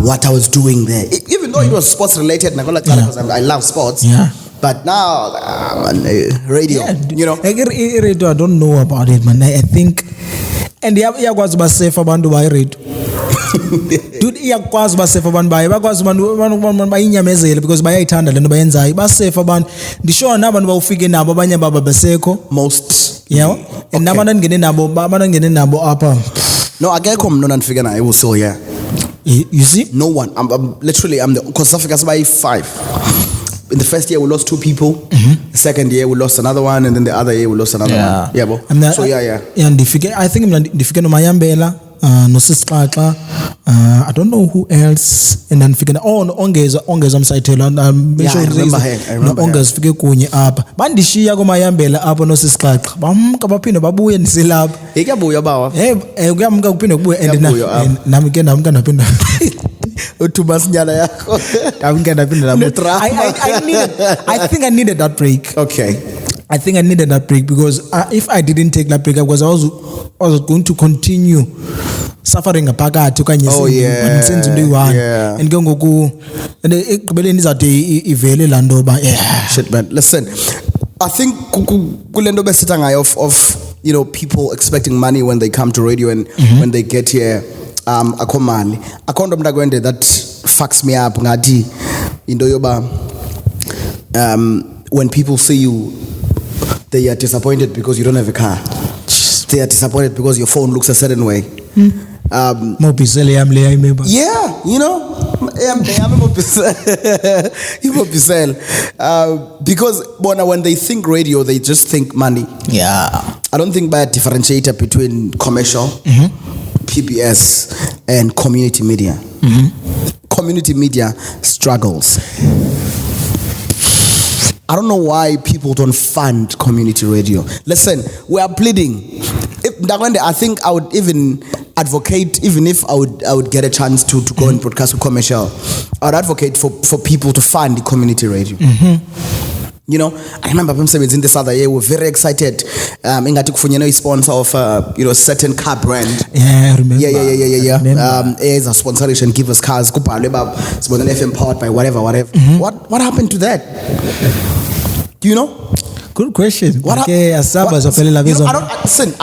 S2: what I was doing there. Even though it was sports related, because I love sports.
S1: Yeah.
S2: But now radio, you know,
S1: radio. I don't know about it, man. I think, and yeah, was safe about the radio. Dude, iyakwazi basafe abantu baye bakwazi abantu bayinyamezele because bayayithanda lento bayenzayo basafe abantu ndisho nabantu bawufike nabo abanye baba besekho
S2: most
S1: and nabantu ngene nabo apha
S2: no akekho mna ndifike naye uso yeah
S1: You see?
S2: No one. I'm because South Africa's by 5. In the first year, we lost 2 people. The second year, we lost another one. And then the other year, we lost another one. Yeah, bro. So, yeah.
S1: And I think I'm Mayambela. No Siskaka, I don't know who else, and then figure ongeza msayithela
S2: I remember
S1: ongeza fike kunye apha bandishiya komayambela apho no Siskaka bamka baphinde babuye ndisilapha
S2: ekuyabuya bawa
S1: kuyamka kuphinde kubuye and nami ke ndaphinda
S2: uthumasinyana yakho
S1: I think I needed that break.
S2: Okay.
S1: I think I needed that break because if I didn't take that break, I was going to continue suffering a phakathi okanye senze into eyi-one and ke ngoku ekugqibeleni izawude ivele laa nto uba
S2: shit man, listen, I think kule nto besitha ngayo of people expecting money when they come to radio and when they get here akho mali akho nto mntakwende that fucks me up ngathi into yoba when people see you they are disappointed because you don't have a car. They are disappointed because your phone looks a certain way. Because when they think radio, they just think money.
S1: Yeah.
S2: I don't think by a differentiator between commercial, PBS, and community media. Community media struggles. I don't know why people don't fund community radio. Listen, we are pleading. I think I would even advocate, even if I would get a chance to go and broadcast with commercial, I would advocate for people to fund the community radio. I remember in this other year, we were very excited. Ingati kufunyeno is sponsor of a certain car brand.
S1: Yeah, I remember.
S2: Yeah. As a sponsorship, give us cars. Zibonele FM powered by whatever. What happened to that? Do you know?
S1: Good question. I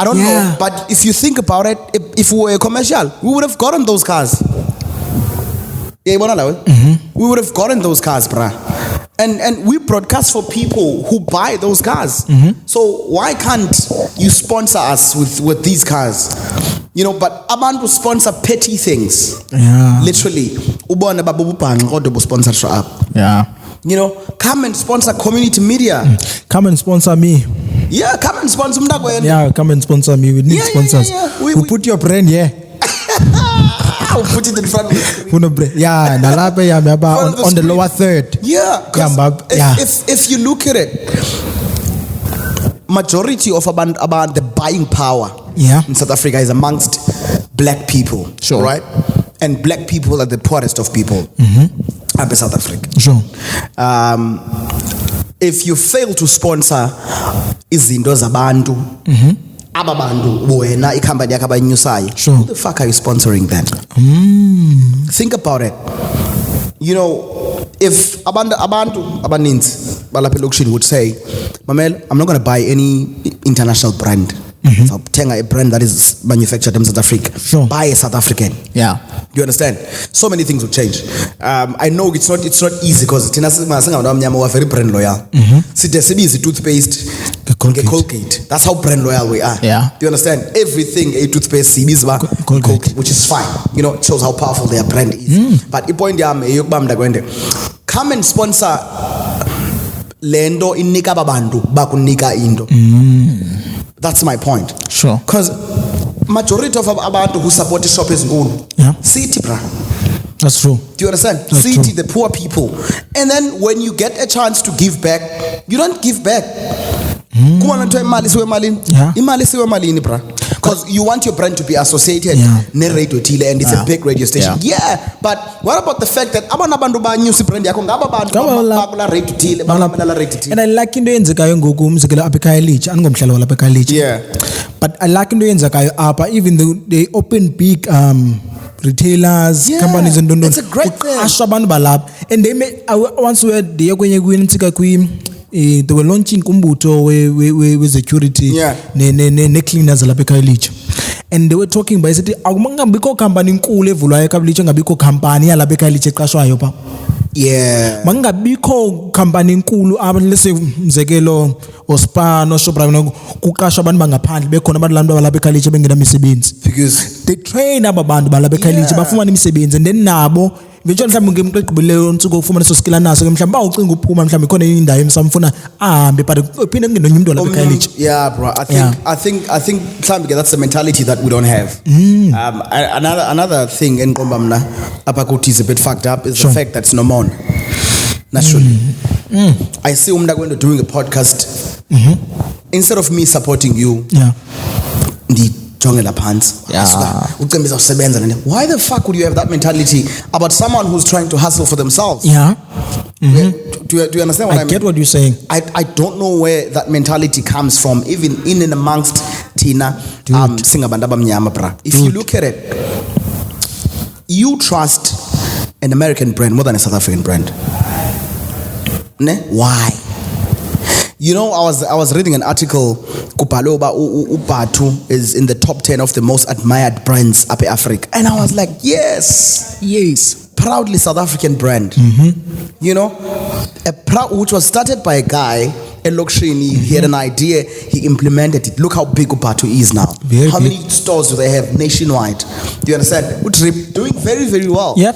S2: don't know. But if you think about it, if we were a commercial, we would have gotten those cars. We would have gotten those cars, bruh. And we broadcast for people who buy those cars. So why can't you sponsor us with these cars? But abantu will sponsor petty things.
S1: Yeah.
S2: Literally. Sponsor up.
S1: Yeah.
S2: Come and sponsor community media.
S1: Come and sponsor me.
S2: Yeah, come and sponsor me.
S1: Yeah, come and sponsor me. We need sponsors. We put your brand here.
S2: I'll put it in front of you.
S1: Yeah, on the lower third.
S2: Yeah, if you look at it, majority of about the buying power in South Africa is amongst black people.
S1: Sure.
S2: Right? And black people are the poorest of people. Up in South Africa.
S1: Sure.
S2: If you fail to sponsor izinto zabantu, ababantu wena icompany yakho abayinyusayo,
S1: sure.
S2: Who the fuck are you sponsoring then? Think about it. If abantu abaninzi balapha elokishini would say, Mamel, I'm not going to buy any international brand. So tenga a brand that is manufactured in South Africa.
S1: Sure.
S2: Buy a South African.
S1: Yeah.
S2: You understand? So many things will change. I know it's not easy because we are very brand loyal. Sibi toothpaste, Colgate. That's how brand loyal we are.
S1: Yeah.
S2: Do you understand? Everything a toothpaste is Colgate, which is fine. It shows how powerful their brand is. But come and sponsor lendo inika babantu bakunika indo. That's my point.
S1: Sure.
S2: Because majority of abantu who support the shop is good.
S1: Yeah.
S2: City, bro.
S1: That's true.
S2: Do you understand?
S1: That's
S2: City,
S1: true.
S2: the poor people. And then when you get a chance to give back, you don't give back.
S1: Yeah.
S2: Because you want your brand to be associated radio tile and it's a big radio station. Yeah. But what about the fact that abantu ba news brand yakho ngaba radio tile
S1: and I like into yenzekayo ngoku umzekelo apha ekhaya litsha andingomhlali walapha ekhaya litsha.
S2: Yeah.
S1: But I like into yenzekayo apha even though they open big retailers, companies and
S2: it's a great thing.
S1: Abantu balapha and they may once we had the kwenye kwintsika they were launching kumbuto with security ne cleaners lapha ekhaya litsha and they were talking by said akungabikho company enkulu evulwayo ekhaya litsha ngabikho company yalapha ekhaya litsha eqashwayo pa
S2: Yeah.
S1: Mangabikho company enkulu lese mzekelo oSpar no Shoprite kuqasha abantu bangaphandle bekhona abantu labo balapha eChallenge bengena imisebenzi
S2: Because
S1: they train abantu balapha eChallenge bafumana imisebenzi and then nabo ngisho mhlawumbe ngemqeqibeleyo nsuku ufumana so skill anaso ke mhlawumbe awucinga uphuma mhlawumbe khona indawo emsamfuna ahambe but uphinde kungena umuntu lapha eChallenge.
S2: Yeah, bro. I think mhlawumbe that's the mentality that we don't have. Another thing in Ngombamna abakuthi is a bit fucked up is the fact that it's no more. Naturally. I see when you're doing a podcast, instead of me supporting you, why the fuck would you have that mentality about someone who's trying to hustle for themselves?
S1: Yeah.
S2: Do you understand what I mean?
S1: I get what you're saying.
S2: I don't know where that mentality comes from, even in and amongst Tina, if you look at it, you trust an American brand more than a South African brand. Why? You know, I was reading an article. Kupaloba Upatu is in the top 10 of the most admired brands up in Africa, and I was like, yes, proudly South African brand. You know, which was started by a guy. He had an idea, he implemented it. Look how big Upatu is now. How many stores do they have nationwide? Do you understand? Doing very, very well.
S1: Yep.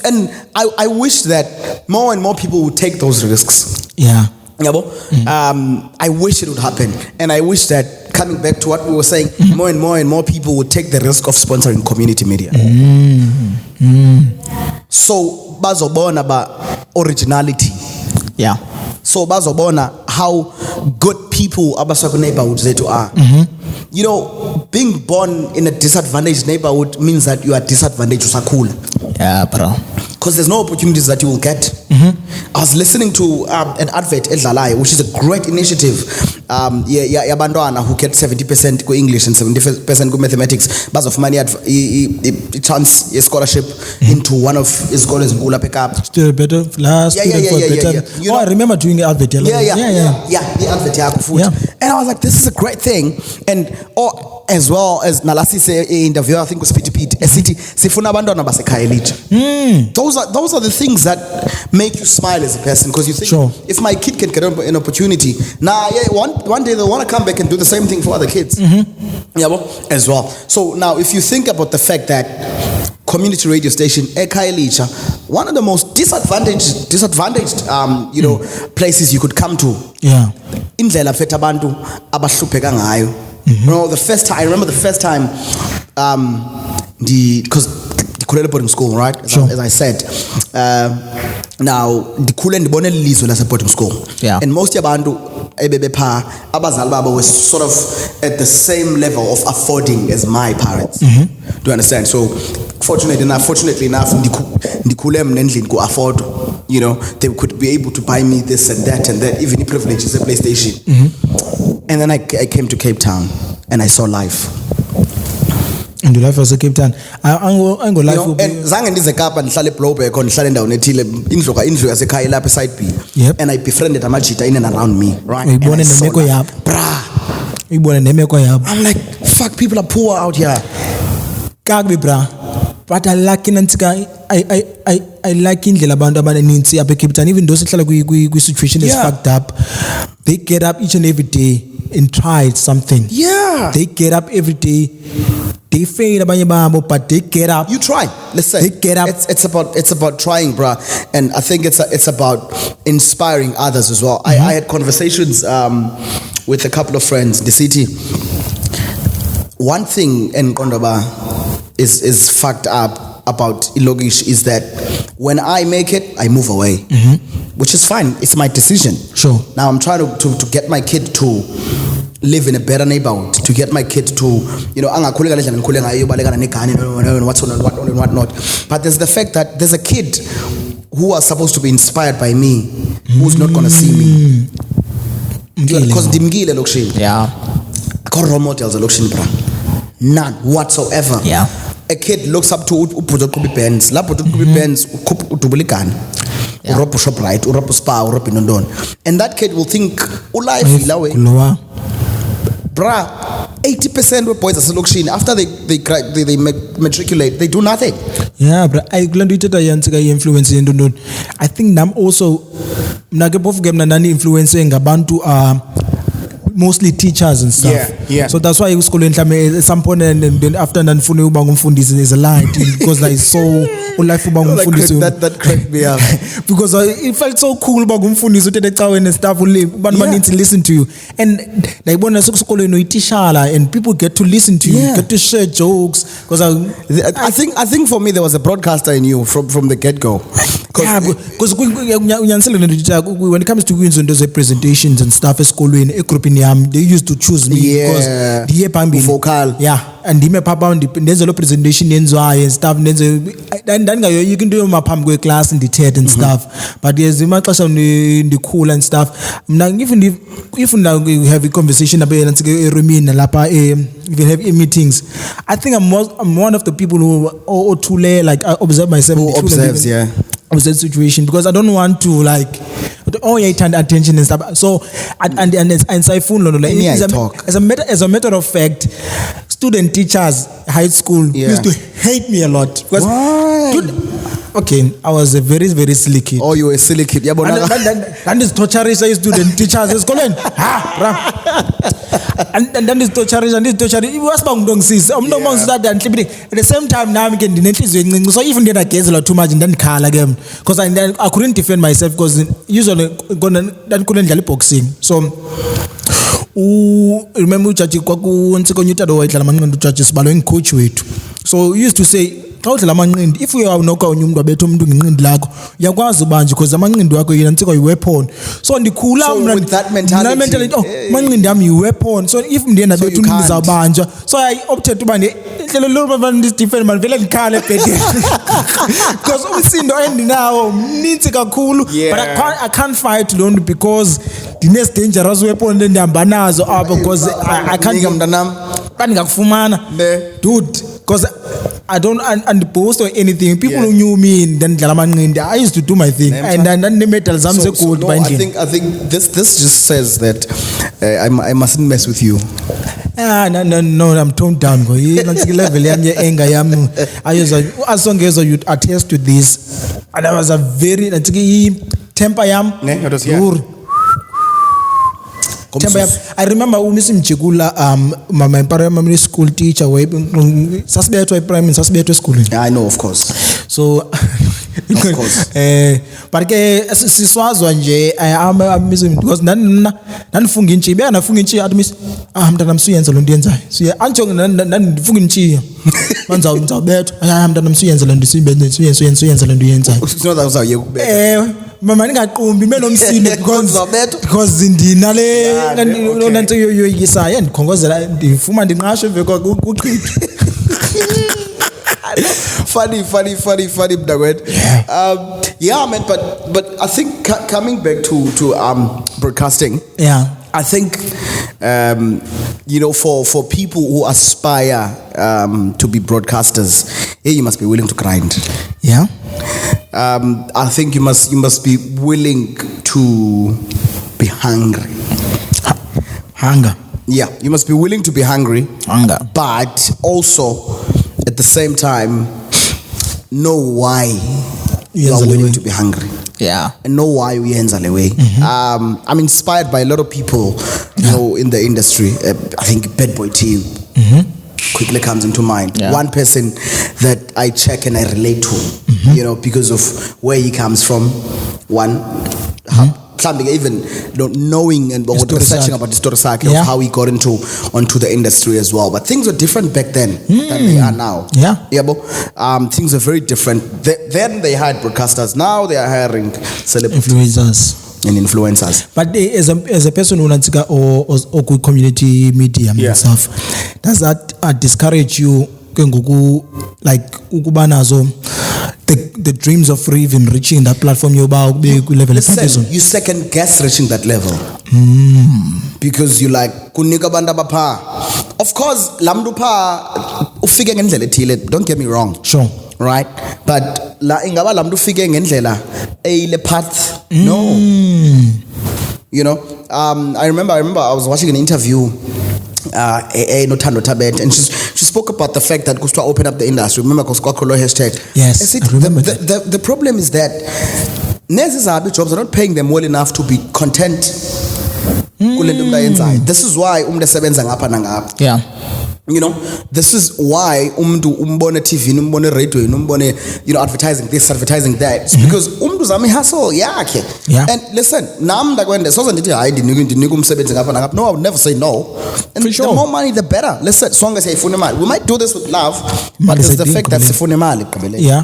S2: And I wish that more and more people would take those risks.
S1: Yeah.
S2: I wish it would happen. And I wish that, coming back to what we were saying, more and more people would take the risk of sponsoring community media. So, bazobona ba originality.
S1: Yeah.
S2: So bazobona how good people abaswako neighborhoods zethu are. You know, being born in a disadvantaged neighborhood means that you are disadvantaged usakhula.
S1: Yeah, bro.
S2: Because there's no opportunities that you will get. I was listening to an advert edlalayo, which is a great initiative. Yabantwana who get 70% go English and 70% go mathematics. Bas of money, chance a scholarship into one of his scholars in Ula Pickup.
S1: Still better, last student for better. You know, I remember doing the advert.
S2: The advert. And I was like, this is a great thing. And as well as Nalasi say interview, I think was Pete a city. Sifuna bandona basekhaelite. Those are the things that make you smile as a person, because you think, if my kid can get an opportunity, one day they'll want to come back and do the same thing for other kids. As well. So now, if you think about the fact that community radio station eKhayelitsha, one of the most disadvantaged places you could come to. Indlela fethu abantu abahlupheka ngayo. You know, I remember the first time because the boarding school, right? As I said, now the ndibone lizwe lase boarding school. And most yabantu ebebepha abazali babo were sort of at the same level of affording as my parents. Do you understand? So fortunately enough ndikhule mna endlini ku afford. You know, they could be able to buy me this and that, even the privileges, a PlayStation. And then I came to Cape Town and I saw life.
S1: And life was a Cape Town. I go life.
S2: And zange ndize Kapa ndihlale eBlowback ndihlale endaweni ethile indlu yasekhaya lapha side B. And I befriended amajita in and around me, right? I'm like, fuck, people are poor out here.
S1: Kagbi bra. But I like nantsika I like indlela abantu abaninzi apha eCape Town, even though sihlala kwi situation is fucked up. They get up each and every day and try something. They get up every day. They fail abanye babo, but they get up.
S2: You try. Let's say
S1: they get up.
S2: It's about trying, bruh. And I think it's about inspiring others as well. I had conversations with a couple of friends in the city. One thing in Kondaba is fucked up about Ilogish is that when I make it, I move away, which is fine. It's my decision. Now I'm trying to get my kid to live in a better neighborhood, to get my kid to, you know, whatnot. But there's the fact that there's a kid who are supposed to be inspired by me, who's not gonna see me. Because dimgile lokshin. I got role models lokshin, bra. None whatsoever. A kid looks up to Upudokubi Benz, Lapudokubi Benz, Utubulikan, Uropo Shoprite, Uropo Spa, Uropo Nondon. And that kid will think, Ulai Filawe. Bra, 80% of boys are after they matriculate, they do nothing.
S1: Yeah, but I glad you influence in. I think I'm also influencing abantu mostly teachers and stuff.
S2: Yeah.
S1: So that's why I was calling at some point and then after nanfuni uba ngumfundisi is a lie because I saw life uba ngumfundisi.
S2: That cracked me up.
S1: Because it felt so cool uba ngumfundisi uthethe ecaweni and stuff abantu baninzi listen to you and like bona sekusikolweni uyitishala and people get to listen to you, get to share jokes because
S2: I think for me there was a broadcaster in you from the get-go.
S1: Yeah, because when it comes to those presentations and stuff esikolweni egroupini yami they used to choose me because ndiye phambili
S2: vocal.
S1: Yeah, and ndime papa ndenze lo presentation yenziwayo and stuff ndenze ndandingayoyika into yomaphambi kweclass ndithethe and stuff but yes imaxesha ndikhula and stuff mna if you have a conversation about erumini lapha even have meetings I think I'm one of the people who truly like I observe myself
S2: who observes
S1: of that situation because I don't want to like turn attention and stuff. So and so I feel as a matter of fact, student teachers high school used to hate me a lot because okay, I was a very, very silly kid.
S2: Oh, you were a silly kid. Yeah, but
S1: and this torture student teachers is calling. And then this torture and this torture. It was bang dong sis. That and at the same time now I'm getting so even then I get a lot too much and then call again because I couldn't defend myself because usually couldn't jali boxing. So remember chachi kwaku nsiko nyuta do waitla manqindi chachi sibalo coach wethu. So he used to say if you are noka unyumdu abethu umuntu nginqindi lakho uyakwazi ubanje because amanqindi wakho yena nsiko yi-weapon so ndikhula
S2: with that mentality
S1: amanqindi ami yi-weapon so if ndiyena bethu ndizawubanjwa so I opted uba inhlelo lo ndifend man vele ndikhale ebhedeni because umsindo endinawo mninzi kakhulu but I can't fight alone because ndine dangerous weapon endihamba nazo apha because I can't
S2: mntanami
S1: ngakufumana dude because I don't boast or anything. People who knew me then I used to do my thing and then the medals I'm so good.
S2: No, I think this just says that I mustn't mess with you.
S1: No, I'm toned down. Level anger yam. As long as you attest to this, and I was a very temper yam. I remember my primary school teacher Sasibetwa primary Sasibetwa school.
S2: I know, of course.
S1: So of course. But siswazwa nje because nanifunga inchi beka nafunga inchi admis mntana msuyenza lo ndiyenzayo so anjonge nanifunga inchi manza ngizawubethwa mntana msuyenza lo ndisuyenza lo ndiyenzayo
S2: it's not that uzaye kubetha
S1: mama ningaqumbi menomsini because ndina le nanto yoyisaya ndikhongozela ndifuma ndinqashwe veke kuchithu
S2: funny Mdagwet. Yeah man, but I think coming back to broadcasting, I think for people who aspire to be broadcasters, you must be willing to grind. I think you must be willing to be hungry.
S1: Hunger.
S2: Yeah, you must be willing to be hungry.
S1: Hunger.
S2: But also at the same time know why you are willing to be hungry. And know why we ends the way. I'm inspired by a lot of people in the industry. I think Bad Boy T quickly comes into mind. One person that I check and I relate to, because of where he comes from. Something even knowing and researching about the story of how he got onto the industry as well. But things were different back then than they are now. Things are very different. Then they hired broadcasters. Now they are hiring
S1: influencers
S2: and influencers.
S1: But as a person who runs or community media and stuff, does that discourage you? Like the dreams of even reaching that platform level.
S2: Listen, you second guess reaching that level because you like kunika banda bapa. Of course, lamdu pa ufike ngendlela ethile. Don't get me wrong.
S1: Sure.
S2: Right, but la ingaba lamdu ufike ngendlela eyile path. No. I remember I was watching an interview Nothando Tabet, and she spoke about the fact that Kuswa opened up the industry. Remember Kuskwa hashtag?
S1: Yes, I remember
S2: the problem is that nurses jobs are not paying them well enough to be content. This is why
S1: yeah.
S2: You know, this is why umbone TV, umbone radio, umbone, advertising this, advertising that. It's because zami hustle, yeah. And listen, no, I would never say no. And the more money, the better. Listen, song as we might do this with love, but it's the fact that it's
S1: yeah.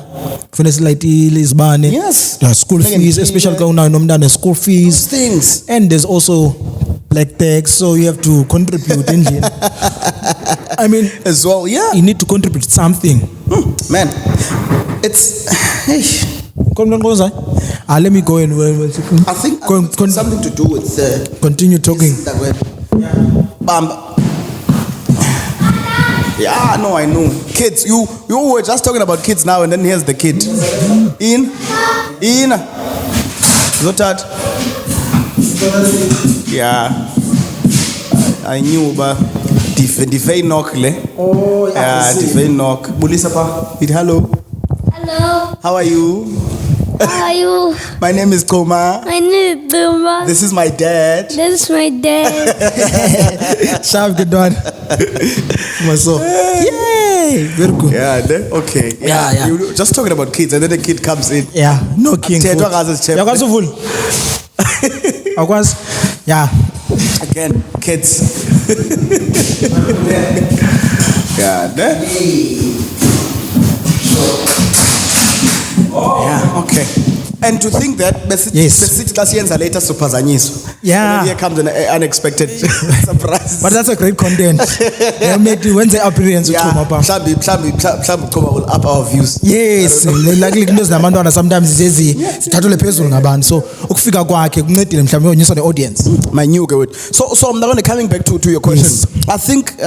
S2: Yes.
S1: There are school fees, especially going now, the school fees.
S2: Things.
S1: And there's also black tax, so you have to contribute. I mean,
S2: as well, yeah.
S1: You need to contribute something.
S2: Man, it's.
S1: Let me go and.
S2: I think it's something to do with.
S1: Continue talking.
S2: Yeah, no, I know. Kids, you were just talking about kids now, and then here's the kid. In. Zotat. Yeah. I knew, but Divay knock le.
S1: Oh,
S2: yeah, Divay knock. Bulisa pa. Hello.
S3: Hello.
S2: How are you?
S3: How are you?
S2: My name is Koma.
S3: My name is Koma.
S2: This is my dad.
S3: This is my dad.
S1: Sharp, good one. Yay! Very good.
S2: Yeah, okay.
S1: Yeah.
S2: You were just talking about kids, and then the kid comes in.
S1: Yeah, no king. Yeah.
S2: Again, kids. Yeah, yeah, okay. And to think that the city later supazanyiso.
S1: Yeah.
S2: And here comes an unexpected surprise.
S1: But that's a great content. When the appearance
S2: will up our views.
S1: Yes. Like sometimes it's tatole phezulu ngabantu. So ukufika kwakhe kuncedile mhlawumbe onyisa the audience.
S2: My new good. So I'm not coming back to your question. Yes. I think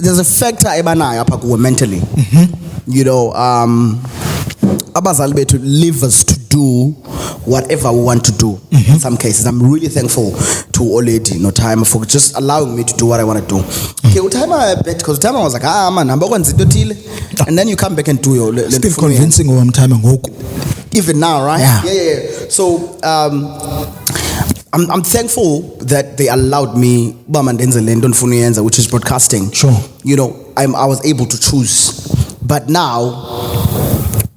S2: there's a factor ebanayo apha kuwe mentally. You know, abazali bethu leave us to do whatever we want to do. In some cases, I'm really thankful to Oledi no time for just allowing me to do what I want to do. Okay, time I bet because time I was like, man, and then you come back and do your
S1: still convincing of time
S2: even now, right?
S1: Yeah.
S2: So I'm thankful that they allowed me which is broadcasting.
S1: Sure.
S2: You know, I was able to choose. But now,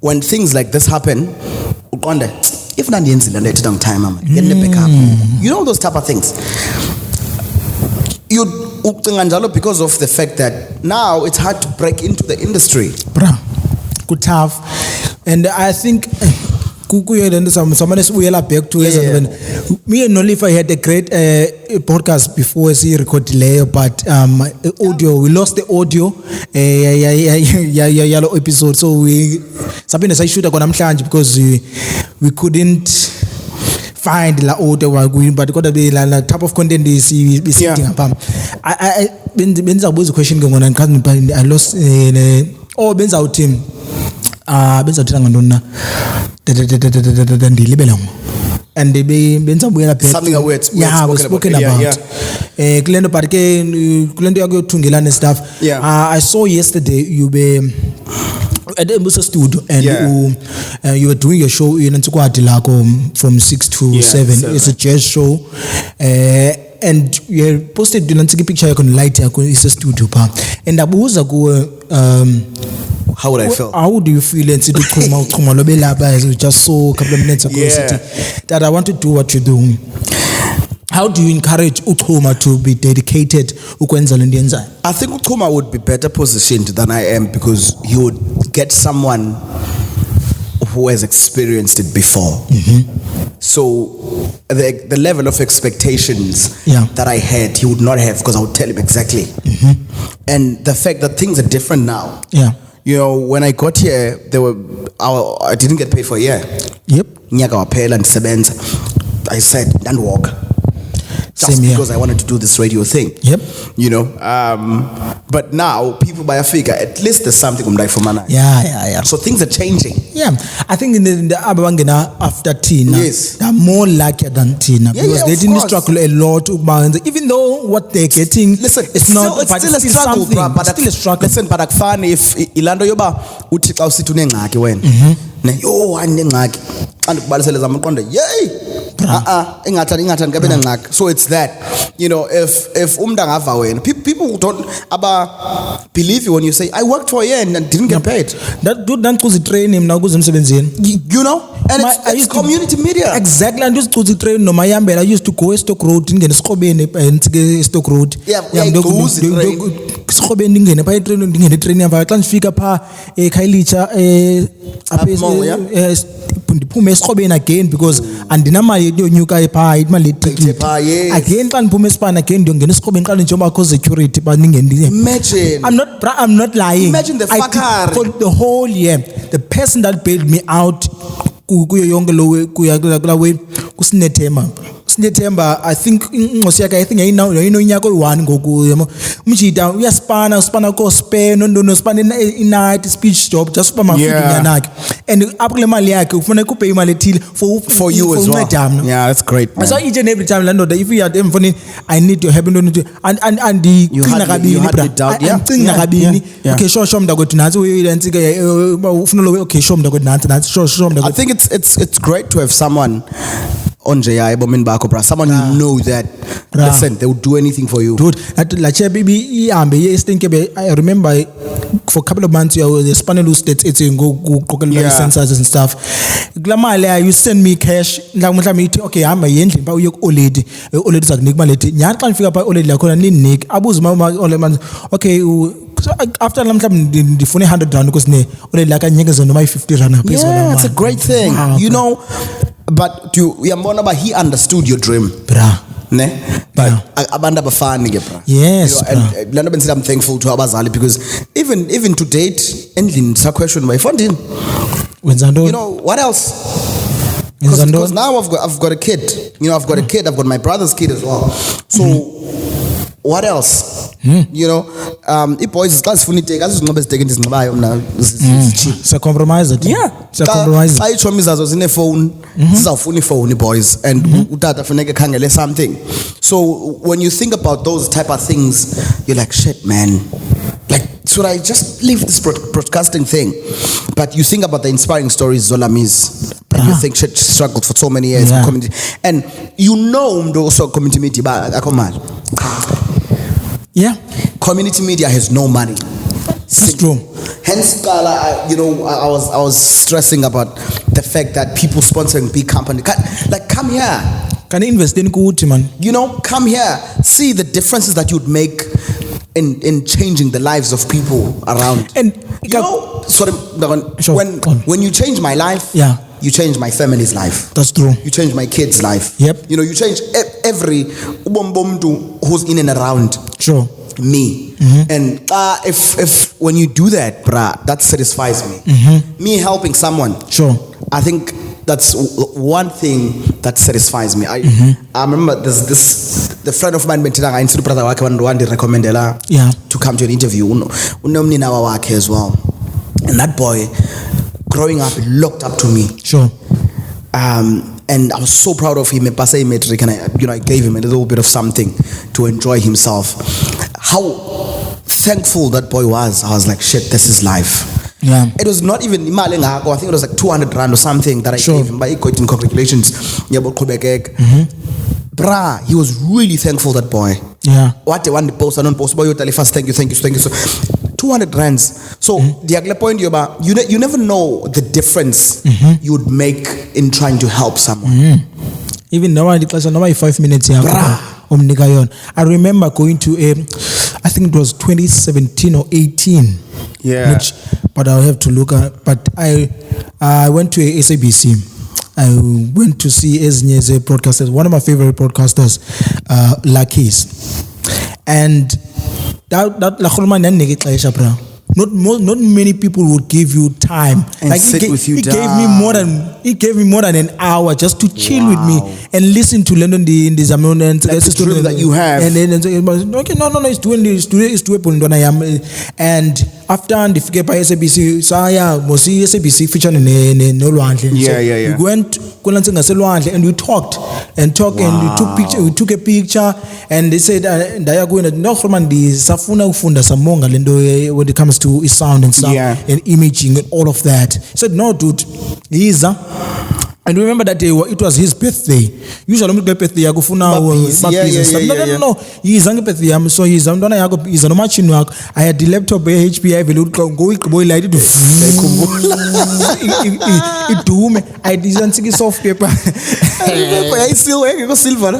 S2: when things like this happen, if not the time, get the back up. You know those type of things. Because of the fact that now it's hard to break into the industry.
S1: Good tough. And I think someone is back to me and Lifa had a great podcast before we recorded later, but audio, we lost the audio yellow episode, so we something I should have gone because we couldn't find the audio but got to be like type of content is sitting up. I been question going on and I lost Ben's our team. Ben's our team and they be
S2: something
S1: we're spoken about. Stuff. I saw yesterday you be at the Musa studio and you were doing your show in from 6 to 7. It's a jazz show. And you posted the picture you can light it's a studio and
S2: how would I feel?
S1: How do you feel? And just so a couple of minutes ago, that I want to do what you're doing. How do you encourage Uchuma to be dedicated?
S2: I think Uchuma would be better positioned than I am because he would get someone who has experienced it before. So the level of expectations that I had, he would not have because I would tell him exactly. And the fact that things are different now. You know, when I got here, I didn't get paid for a year.
S1: Yep.
S2: I said, don't walk. just
S1: Same here.
S2: because I wanted to do this radio thing.
S1: Yep.
S2: You know, but now people buy a figure. At least there's something on for mana.
S1: Yeah.
S2: So things are changing.
S1: Yeah, I think in the Abangena after Tina,
S2: Yes.
S1: they're more luckier than Tina because
S2: yeah,
S1: they
S2: of
S1: didn't
S2: course.
S1: struggle a lot. Even though what they're getting,
S2: Listen,
S1: it's not,
S2: it's
S1: but
S2: still a struggle,
S1: something.
S2: bro. But
S1: It's still a struggle.
S2: Listen, but akufani if ilando yoba uthi xa usithi unengxaki wena. Ne yo anengxaki. Andikubalisele zamaqonde. Yey. Ingathani kabe nengxaki. So it's that. You know, if umntu angava wena, people don't believe you when you say I worked for a year and didn't get paid.
S1: That dude don't cause train him now goes emsebenzini.
S2: You know? And it's community media.
S1: Exactly, and just to train no mayambela. I used to go Stock Road ngene Skobeni and Stock Road. Skobeni ngene pha train ngene train yava xa ngifika pha eKhayelitsha ndiphume eSkobeni again because andinamali yonyuka epha imali ticket. Again xa ndiphume eSpan again ndiyongena eSkobeni xa njengoba cause security baningeni.
S2: Imagine.
S1: I'm not lying.
S2: Imagine the fucker.
S1: For the whole year, the person that bailed me out kuyo yonke lo kuya kula way Sinethemba, I think ingosi yakhe I think yayinonyaka oyi1 ngoku yamo umjida uyaspana ko spare no spana night speech job just for mafiki nyanakhe and apho kule mali yakhe ufuna kuphe imali ethile
S2: for you as well. Yeah, that's great, man.
S1: So each and every time Lando, if you are them funny, I need your help and the cinga kabini okay show mda go nansi uyenzike ufuna lo okay show mda go nansi show mda.
S2: I think it's great to have someone on JI Bomin Bako, bro. Someone you know that listen, they would do anything for you.
S1: Dude, like baby, I remember for a couple of months I was Spanish states it's go licenses and stuff. Glamale, you send me cash, okay, I'm a yendli, but you old lady like Nick Maleti. Nyan can't figure out old lady like Nick. Abuz mama okay. So after a long time, the funny $100 because only like a niggas on my 50 rand.
S2: Yeah, it's a great thing, you know. But he understood your dream,
S1: bra.
S2: Ne? But abanda bafani ke bra.
S1: Yes,
S2: you know, and I'm thankful to abazali because even to date, endlin sa question my funding. You know what else? Because now I've got a kid. You know, I've got a kid. I've got my brother's kid as well. So what else? You know, boys class funny take as no best taking this cheap.
S1: So compromise it.
S2: Yeah.
S1: So compromise.
S2: I told me that was in a phone. This is a funny phone, boys, and utata funeke kangele something. So when you think about those type of things, you're like, shit, man. Like, should I just leave this broadcasting thing? But you think about the inspiring stories Zola Miz. And you think she struggled for so many years.
S1: Yeah.
S2: And you know also community media.
S1: Yeah.
S2: Community media has no money.
S1: It's true.
S2: Hence, I was stressing about the fact that people sponsoring big companies. Like, come here.
S1: Can invest in good, man.
S2: You know, come here. See the differences that you'd make in changing the lives of people around.
S1: And
S2: you know, when you change my life, you change my family's life.
S1: That's true.
S2: You change my kids' life.
S1: Yep.
S2: You know, you change every who's in and around.
S1: Sure.
S2: Me. And if when you do that, brah, that satisfies me. Me helping someone.
S1: Sure.
S2: I think that's one thing that satisfies me. I remember the friend of mine brother one recommended to come to an interview. As well. And that boy growing up looked up to me.
S1: Sure.
S2: And I was so proud of him. And I gave him a little bit of something to enjoy himself. How thankful that boy was. I was like, shit, this is life.
S1: Yeah.
S2: It was not even I think it was like 200 rand or something that I gave him. By congratulations. Brah, he was really thankful, that boy.
S1: Yeah.
S2: What they want to post, I don't post. Boy, you tell us, thank you. So 200 rands. So the other point you never know the difference you would make in trying to help someone.
S1: Even now, I 5 minutes here. I remember going to I think it was 2017 or 18.
S2: Yeah.
S1: But I'll have to look at. But I went to SABC. I went to see Ezinye's broadcasters, one of my favorite broadcasters, Lithaaz. And that not many people would give you time.
S2: And sit with you
S1: he
S2: down.
S1: gave me more than an hour just to chill with me and listen to London in the Zamon and
S2: the dream that you have.
S1: And then okay, no, it's doing when I am. And after ndifike by SABC, saya mosi SABC feature nolwandle.
S2: Yeah.
S1: We went kulanse ngaselwandle and we talked and we took a picture and they said ndaya kuwena no Roman safuna ufunda samonga lento when it comes to sound and stuff and imaging and all of that. He said no dude, and remember that day it was his birthday. Usually my birthday yakufuna no yiza ngepirthday yami, so yiza umntwana yakho yiza nomachini wakho. I had the laptop HP I vele go igqiboyila ithi idume I didn't see software paper.
S2: I still go silver. I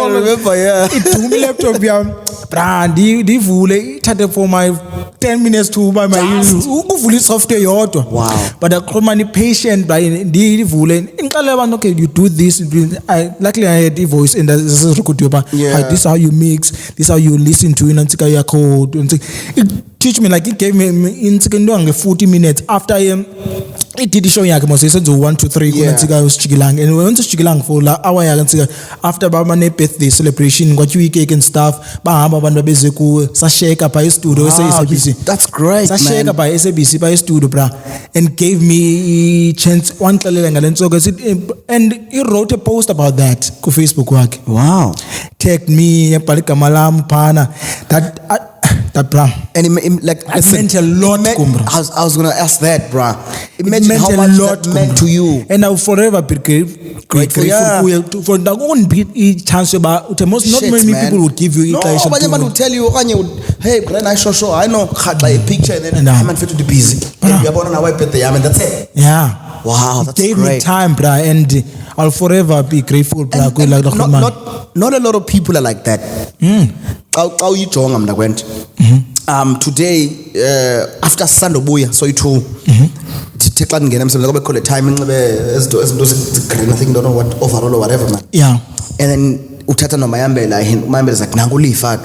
S2: remember
S1: idume laptop yami brand divule ithathe for my 10 minutes to buy my ukuvula software yodwa.
S2: Wow.
S1: But akhuluma patient by ndivule ngiqale abantu okay you do this. Luckily I had the voice and this is record this is how you mix, this is how you listen to inantsika yakho. It teach me like it gave me in 40 minutes after it did the show yakhe mose senzo 1 2 3 kunantsika usijikilang and we went to Jikilang for la hour yakhe after baba ne birthday celebration got you cake and stuff bahamba abantu beze ku sasheka by studio SABC.
S2: That's great, man.
S1: Sasheka by SABC by studio bra and gave me chance one and he wrote a post about that ku Facebook wakhe.
S2: Wow.
S1: Tagged me epaligama lam phana that bra
S2: and it
S1: meant a lot.
S2: I was gonna ask that, bra. Imagine
S1: meant
S2: how
S1: a
S2: much
S1: lot
S2: that meant to you.
S1: And I'll forever be grateful for that one bit chance about not many people would give you
S2: no, but man would tell you hey I show I know a picture and then I'm fit to be busy and you're born on a white birthday and that's it.
S1: Yeah.
S2: Wow, that's
S1: gave
S2: great.
S1: Me time, bra, and I'll forever be grateful, bra.
S2: Not a lot of people are like that. Today after Sandobuya so it take and get them call it time I think don't know what overall or whatever, man.
S1: Yeah.
S2: And then utata no mayambe is like Lifa.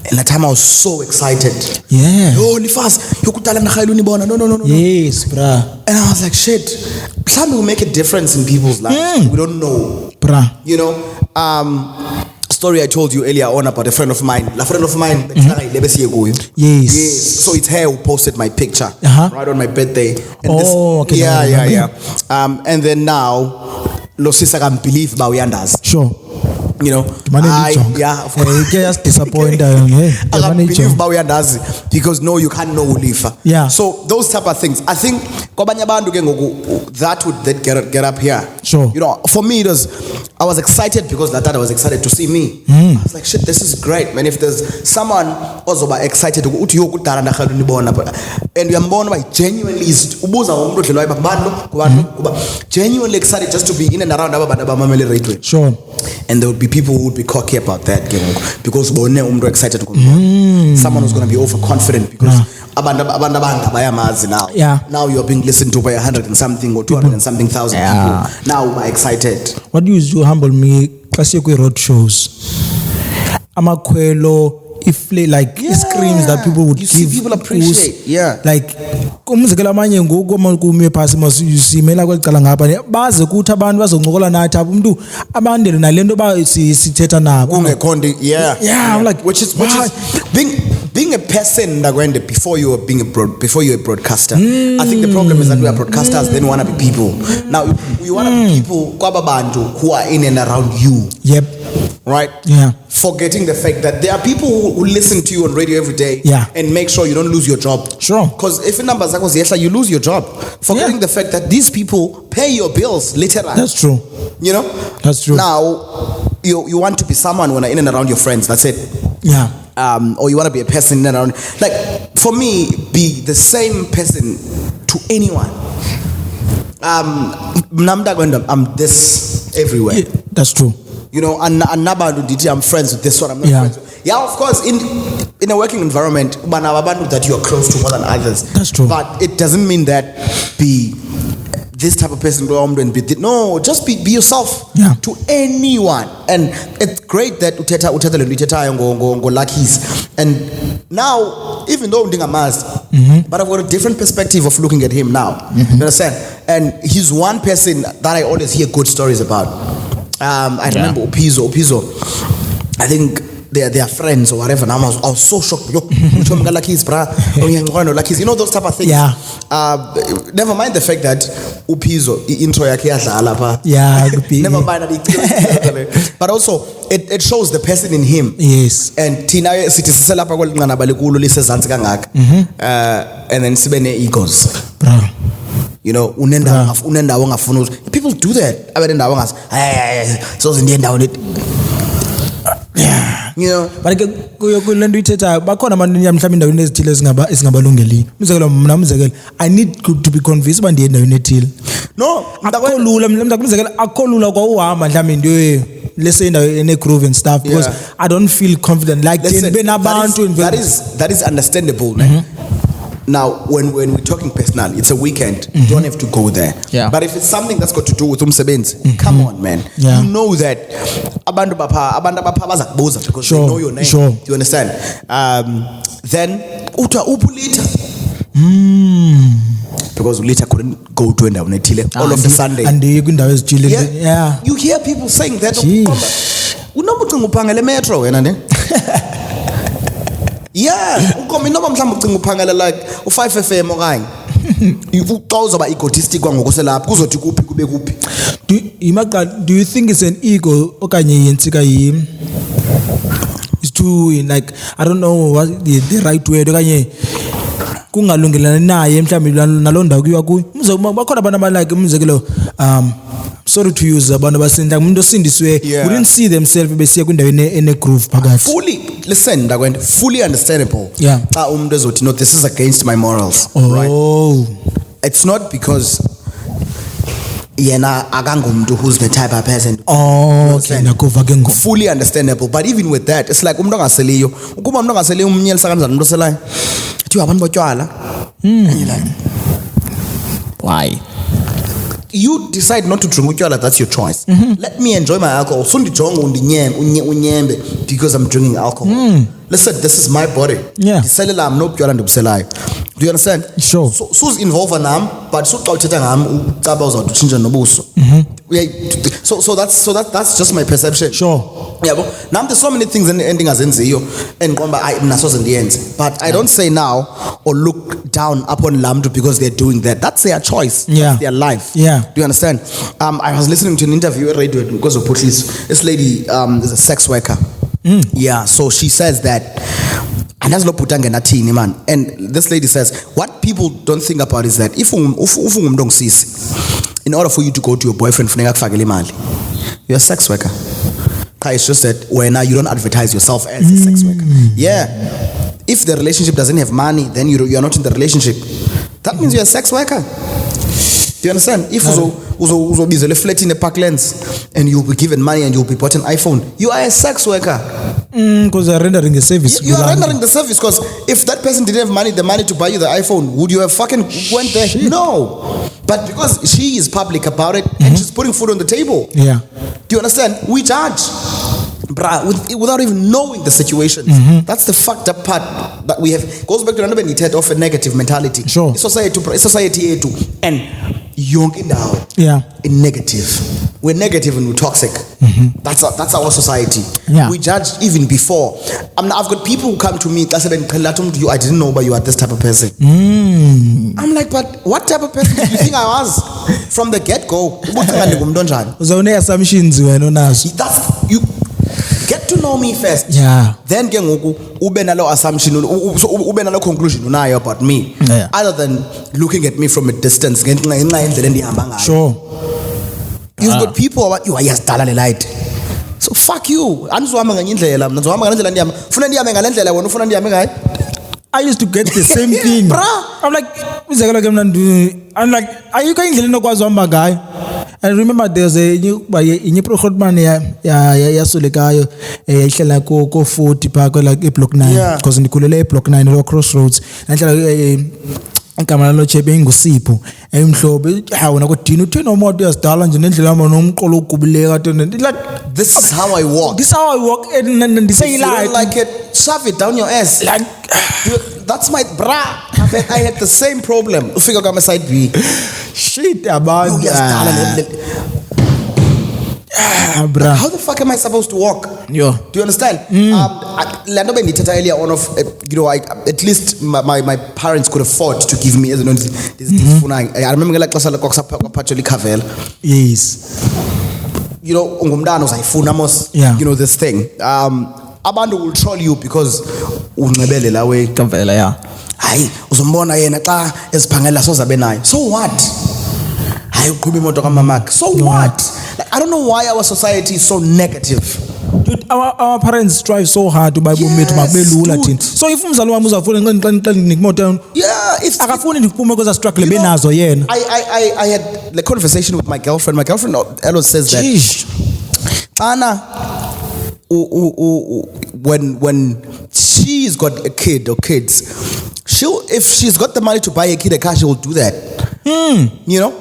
S2: And that time I was so excited.
S1: Yeah.
S2: Oh, Lithaaz, you could tell no.
S1: Yes, bra.
S2: And I was like, shit. Something will make a difference in people's lives. We don't know,
S1: bra.
S2: You know, story I told you earlier on about a friend of mine.
S1: Yes.
S2: So it's her who posted my picture right on my birthday. And
S1: okay.
S2: Yeah. And then now, Losisa can believe about Yandas.
S1: Sure.
S2: You know,
S1: just disappointed.
S2: I can't believe Bawiandazi because no, you can't know Lifa.
S1: Yeah.
S2: So those type of things, I think that would get up here.
S1: Sure.
S2: You know, for me I was excited because that was excited to see me. I was like, shit, this is great, man. If there's someone also excited and we are born by genuinely excited just to be in and around.
S1: Sure.
S2: And there would be people who would be cocky about that because excited to someone who's going to be overconfident because now you're being listened to by 100 and something or 200 and something thousand people. Now we're excited.
S1: What used to humble me, classic road shows. Amakwelo, if like screams that people would give,
S2: people appreciate.
S1: Like umzekela amanye ngoku kume phasi mosimela kwecala ngapha baze kuthi abantu bazoncokola nathi umuntu abandele nalento ba sithetha nabo
S2: ungekhondi.
S1: I'm like
S2: which is being a person before you're a broadcaster. I think the problem is that we are broadcasters then want to be people. Now you want to be people who are in and around you.
S1: Yep.
S2: Right?
S1: Yeah.
S2: Forgetting the fact that there are people who listen to you on radio every day and make sure you don't lose your job.
S1: Sure.
S2: Because if in numbers you lose your job. Forgetting the fact that these people pay your bills literally.
S1: That's true.
S2: You know?
S1: That's true.
S2: Now you want to be someone when in and around your friends, that's it.
S1: Yeah.
S2: Or you want to be a person in and around. Like for me, be the same person to anyone. I'm this everywhere.
S1: Yeah, that's true.
S2: You know, and I'm friends with this one, I'm not friends with. Yeah, of course, in a working environment, that you are close to more than others.
S1: That's true.
S2: But it doesn't mean that this type of person. No, just be yourself to anyone. And it's great that uthetha go Lucky's. And now, even though but I've got a different perspective of looking at him now. You understand? And he's one person that I always hear good stories about. I remember Upizo. I think they are friends or whatever. And I was so shocked. You know those type of things. Never mind the fact that Upizo intro never mind that but also it shows the person in him.
S1: Yes.
S2: And Tina and then sibene egos. You know, people do that. So you know,
S1: but kulento ithetha bakhona abantu mhlawumbe endaweni ezithile ezingabalungeli umzekelo mina umzekelo I need to be convinced uba ndiye endaweni ethile
S2: no
S1: akolula umzekelo akolula kwa uhamba mhlawumbe ndiye let's say endaweni ene-groove and stuff because I don't feel confident like
S2: that is understandable. Now, when we're talking personal, it's a weekend. You don't have to go there. But if it's something that's got to do with umsebenzi, come on, man. You know that abantu bapha bazakubuza because they know your name. Do you understand? Then upulita. Because Ulita couldn't go to endaweni ethile all of the Sunday.
S1: And you
S2: hear people saying that. Unobucinga uphangele metro wena ne? Yeah, ukomi noma mhlawumbe ucinga uphangela like u5 FM okanye uqoza ba egotistic kwangokuselapha kuzothi kuphi kube kuphi.
S1: Do you think it's an ego okanye yensika yimi? It's too like I don't know what the right word okanye kungalungelana naye mhlawumbe nalonda kuyiwa kuyo. Bakhona abantu abalike umzekelo sorry to use abantu abasinda umuntu osindiswe wouldn't see themselves besiya kwindaweni ene-groove phakathi.
S2: Fully understandable. Xa umuntu ezothi no, this is against my morals. Right? It's not because yena akangumuntu who's the type of person. Fully understandable. But even with that, it's like umuntu ongaseliyo. Ukuba umuntu ongaseliyo umnyelisa kanjani umuntu oselayo? Athi abantu botywala. And you're like, why? You decide not to drink utywala, that's your choice. Let me enjoy my alcohol. So unyembe because I'm drinking alcohol. Listen, this is my body. I'm no utywala ndibuselayo. Do you understand?
S1: Sure.
S2: So involve nam, but so xa uthetha ngam ucaba uzawutshintsha nobuso. So that's just my perception.
S1: Sure.
S2: Yeah, but now there's so many things endingazenziyo endiqonda mna soze ndiyenze. But I don't say now or look down upon Lamdo because they're doing that. That's their choice. That's their life. Do you understand? I was listening to an interview at radio because of Portlis. This lady is a sex worker. So she says that and this lady says what people don't think about is that if in order for you to go to your boyfriend you're a sex worker. It's just that when you don't advertise yourself as a sex worker. If the relationship doesn't have money, then you're not in the relationship. That means you're a sex worker. Do you understand? If uzo be flat in the Parklands and you'll be given money and you'll be bought an iPhone, you are a sex worker.
S1: Because they're rendering a service.
S2: You are rendering the service because if that person didn't have the money to buy you the iPhone, would you have fucking went there? No. But because she is public about it and she's putting food on the table. Do you understand? We judge. Without even knowing the situation. That's the fucked up part that we have. Goes back to another need of a negative mentality.
S1: Sure.
S2: Society too. And young in now. In negative. We're negative and we're toxic. That's our society. We judge even before. I've got people who come to me. I didn't know but you are this type of person. I'm like, but what type of person do you think I was from the get-go? That's you. Get to know me first. Then ube nalo assumption, ube nalo conclusion unayo about me. Other than looking at me from a distance.
S1: Sure.
S2: You've got people who are yasdala le light. So fuck you.
S1: I used to get the same thing. I'm like, are you going to know what's on my guy? And remember, there's a new Lifa Solekayo, ihlala ko 40 park like block 9 because in Kulele block 9 or crossroads and igama lalo chebe ingusipho emhlobo hawo nakodini uthena umoto yasidala nje nendlela yama nomqolo ogubuleka like
S2: This is how I walk.
S1: this how I walk and
S2: If you
S1: ndisayila
S2: don't like it, shove it down your ass.
S1: like
S2: That's my bra. I had the same problem. Ufika kama side B.
S1: shit about bra
S2: How the fuck am I supposed to walk?
S1: yo
S2: Do you understand? Lando benithetha earlier on of at least my parents could afford to give me as I remember like xesha kwaphathelwa ikhavela.
S1: yes
S2: Ungumntana uzayifuna mos.
S1: Yeah.
S2: This thing. Abantu will troll you because unxebele la way.
S1: kavela yeah
S2: Hayi uzombona yena xa eziphangela sozabe nayo. So what? Hayi uqhuba imoto kamamakhe. So what? Like, I don't know why our society is so negative.
S1: dude our parents strive so hard to buy bomethu makubelula
S2: dude.
S1: thina so if umzali wami uzafuna ngiqani nikimoto
S2: Yeah, it's
S1: akafuni ndiphume because struggle benazo yena
S2: I had the conversation with my girlfriend. My girlfriend always says that
S1: Jeez.
S2: Anna, when she's got a kid or kids, if she's got the money to buy a kid a car, she will do that.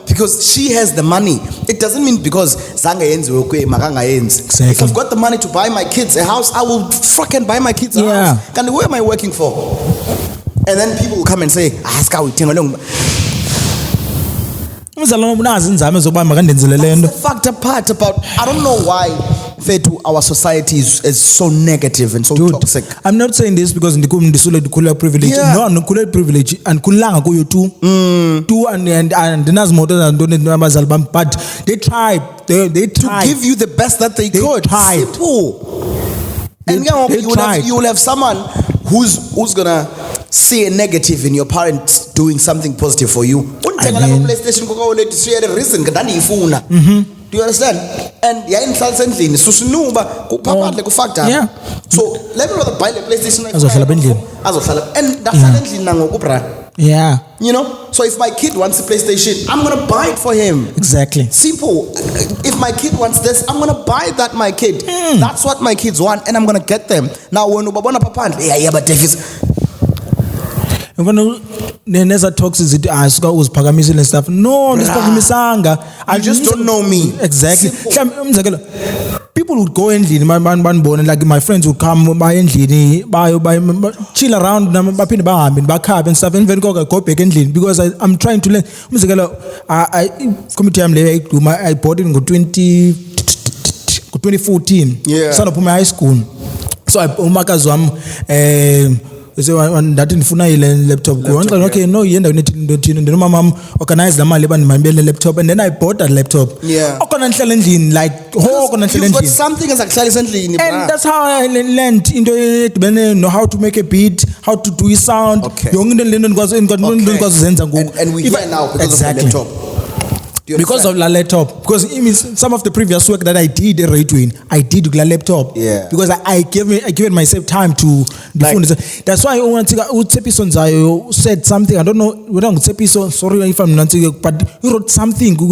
S2: Because she has the money. It doesn't mean because zanga yenziwe kwe makanga yenzi.
S1: Exactly.
S2: If I've got the money to buy my kids a house, I will fucking buy my kids a
S1: Yeah.
S2: house. And who am I working for? And then people will come and say, "Ska uthenga lo."
S1: umzali wami unazi inzame zokuba makandenzele lento
S2: The fucked up part about I don't know why our society is so negative and so toxic.
S1: I'm not saying this because ndisule privilege.
S2: Yeah.
S1: No, ndikhule privilege and kulanga kuyo too. And nazi moto zantoni abazali bami but they tried. They
S2: To
S1: tried.
S2: give you the best that they could.
S1: tried.
S2: Simple. And
S1: They tried.
S2: you will have someone who's gonna see a negative in your parents doing something positive for you.
S1: Amen.
S2: PlayStation she had a reason ngandiyifuna. Do you understand? And yayinhlalisa endlini susinuba kuphaphadle kufucked up.
S1: Yeah.
S2: So let me rather buy the PlayStation.
S1: Azohlala endlini.
S2: Azohlala. And ndahlala endlini nangoku bra.
S1: Yeah,
S2: So if my kid wants a PlayStation, I'm gonna buy it for him.
S1: exactly.
S2: Simple. If my kid wants this, I'm gonna buy that my kid. That's what my kids want, and I'm gonna get them. Now when ubabona papandle, yeah, but if it's
S1: Neza talks is it suka uziphakamisile and stuff. No, ngisiphakamisanga.
S2: You just don't know me.
S1: Exactly.
S2: Simple.
S1: Umzekelo, people would go endlini banibone like my friends would come by endlini chill around baphinde bahambe bakhabe and stuff and then go back endlini because I'm trying to learn. Umzekelo I committee yami le I bought it in 2014.
S2: Yeah.
S1: So naphuma high school. So umakazi wami ndathi ndifuna ile laptop kuona okay no yenda unethi nomama organize la mali bandimambele laptop and then I bought that laptop
S2: Yeah.
S1: okona nhlala endlini like okona nhlala
S2: you've got
S1: endlini
S2: something ezakuhlalisa endlini,
S1: and that's how I learned into edibene know how to make a beat, how to do a sound.
S2: Okay.
S1: Yonke into lento ndikwazi uzenza ngoku.
S2: And we're here now because
S1: exactly.
S2: of the laptop. Do you
S1: Because of
S2: understand?
S1: la laptop, because it means some of the previous work that I did radioing, I did with la laptop.
S2: Yeah.
S1: Because I given myself time to define. That's why I want to Utsepiso said something. I don't know whether Utsepiso. Sorry if I'm not saying, but he wrote something. Go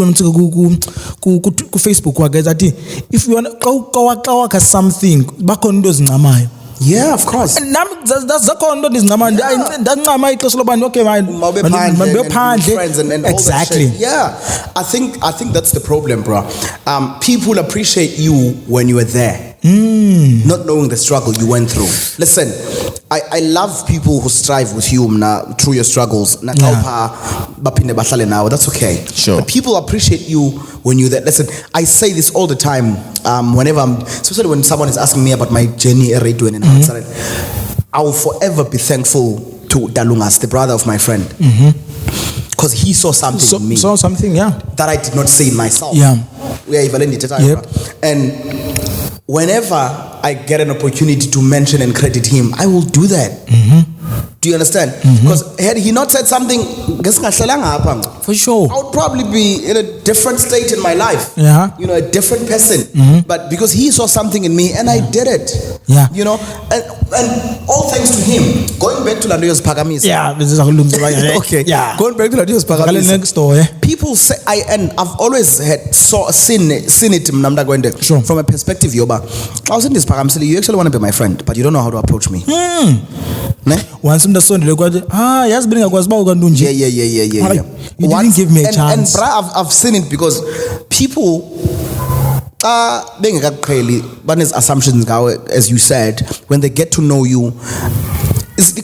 S1: Facebook. If you want to something, back on those namayo.
S2: Yeah, of course.
S1: And that's the condo is naman. That's not my close loban. Okay, man.
S2: Friends and all
S1: exactly.
S2: that shit. Yeah, I think that's the problem, bro. People appreciate you when you were there, not knowing the struggle you went through. Listen, I love people who strive with you through your struggles. That's okay.
S1: Sure.
S2: But people appreciate you when you're there. Listen, I say this all the time. Whenever especially when someone is asking me about my journey at radio and I will forever be thankful to Dalungas, the brother of my friend, because he saw something in me.
S1: Saw something, yeah.
S2: That I did not see in myself.
S1: Yeah.
S2: Yep. And whenever I get an opportunity to mention and credit him, I will do that. Do you understand? Because had he not said something,
S1: For sure.
S2: I would probably be in a different state in my life.
S1: Yeah.
S2: A different person. But because he saw something in me and I did it.
S1: Yeah.
S2: And And all thanks to him. Going back to Lando's Pagamisa.
S1: Yeah, this is a
S2: Okay.
S1: Yeah.
S2: Going back to Lando's Pagamisa.
S1: Next door, eh?
S2: People say, I've always seen it
S1: Sure.
S2: from a perspective, Yoba. I was in this Pagamisa, you actually want to be my friend, but you don't know how to approach me. Ne?
S1: Once in the son, yes, bring a guasba.
S2: Yeah.
S1: You didn't give me a chance.
S2: And I've seen it because people being but his assumptions, as you said, when they get to know you, it's the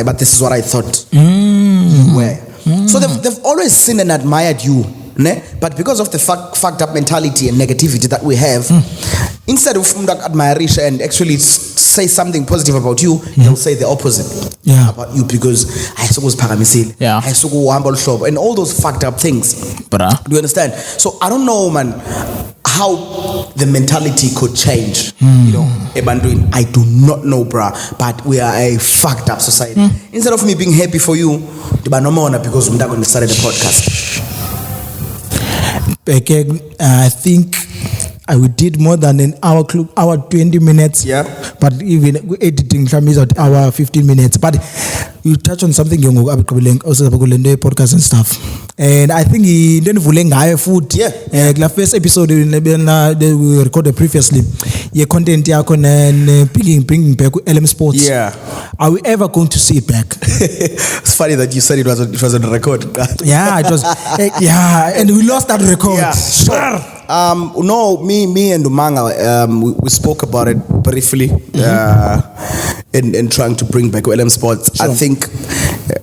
S2: but this is what I thought you were. So they've always seen and admired you. Ne? But because of the fucked up mentality and negativity that we have, instead of admiration and actually say something positive about you, they'll say the opposite about you because I suppose Paramisile, I suppose and all those fucked up things. Do you understand? So I don't know, man, how the mentality could change. You know, I do not know, bruh, but we are a fucked up society. Instead of me being happy for you, because we're not going to start the podcast.
S1: I think we did more than an hour 20 minutes.
S2: Yeah.
S1: But even editing is at hour 15 minutes. But you touch on something young also podcast and stuff. And I think he didn't food.
S2: Yeah.
S1: The first episode we recorded previously. Your content and bringing back LM Sports.
S2: Yeah.
S1: Are we ever going to see it back?
S2: It's funny that you said it was on record.
S1: Yeah, it was. And we lost that record.
S2: Yeah.
S1: Sure.
S2: No, me and Umanga, we spoke about it briefly in trying to bring back LM Sports. Sure. I think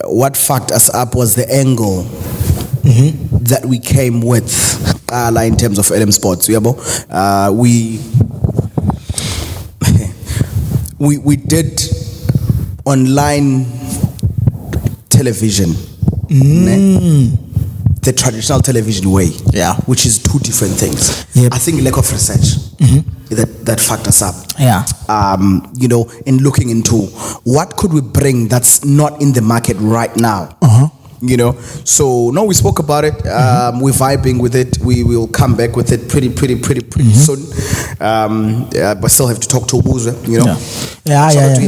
S2: what fucked us up was the angle that we came with in terms of LM Sports. We did online television. The traditional television way, which is two different things.
S1: Yep.
S2: I think lack of research that fucked us up.
S1: Yeah.
S2: In looking into what could we bring that's not in the market right now. So no, we spoke about it. We're vibing with it. We will come back with it pretty soon. But still have to talk to Ubuza,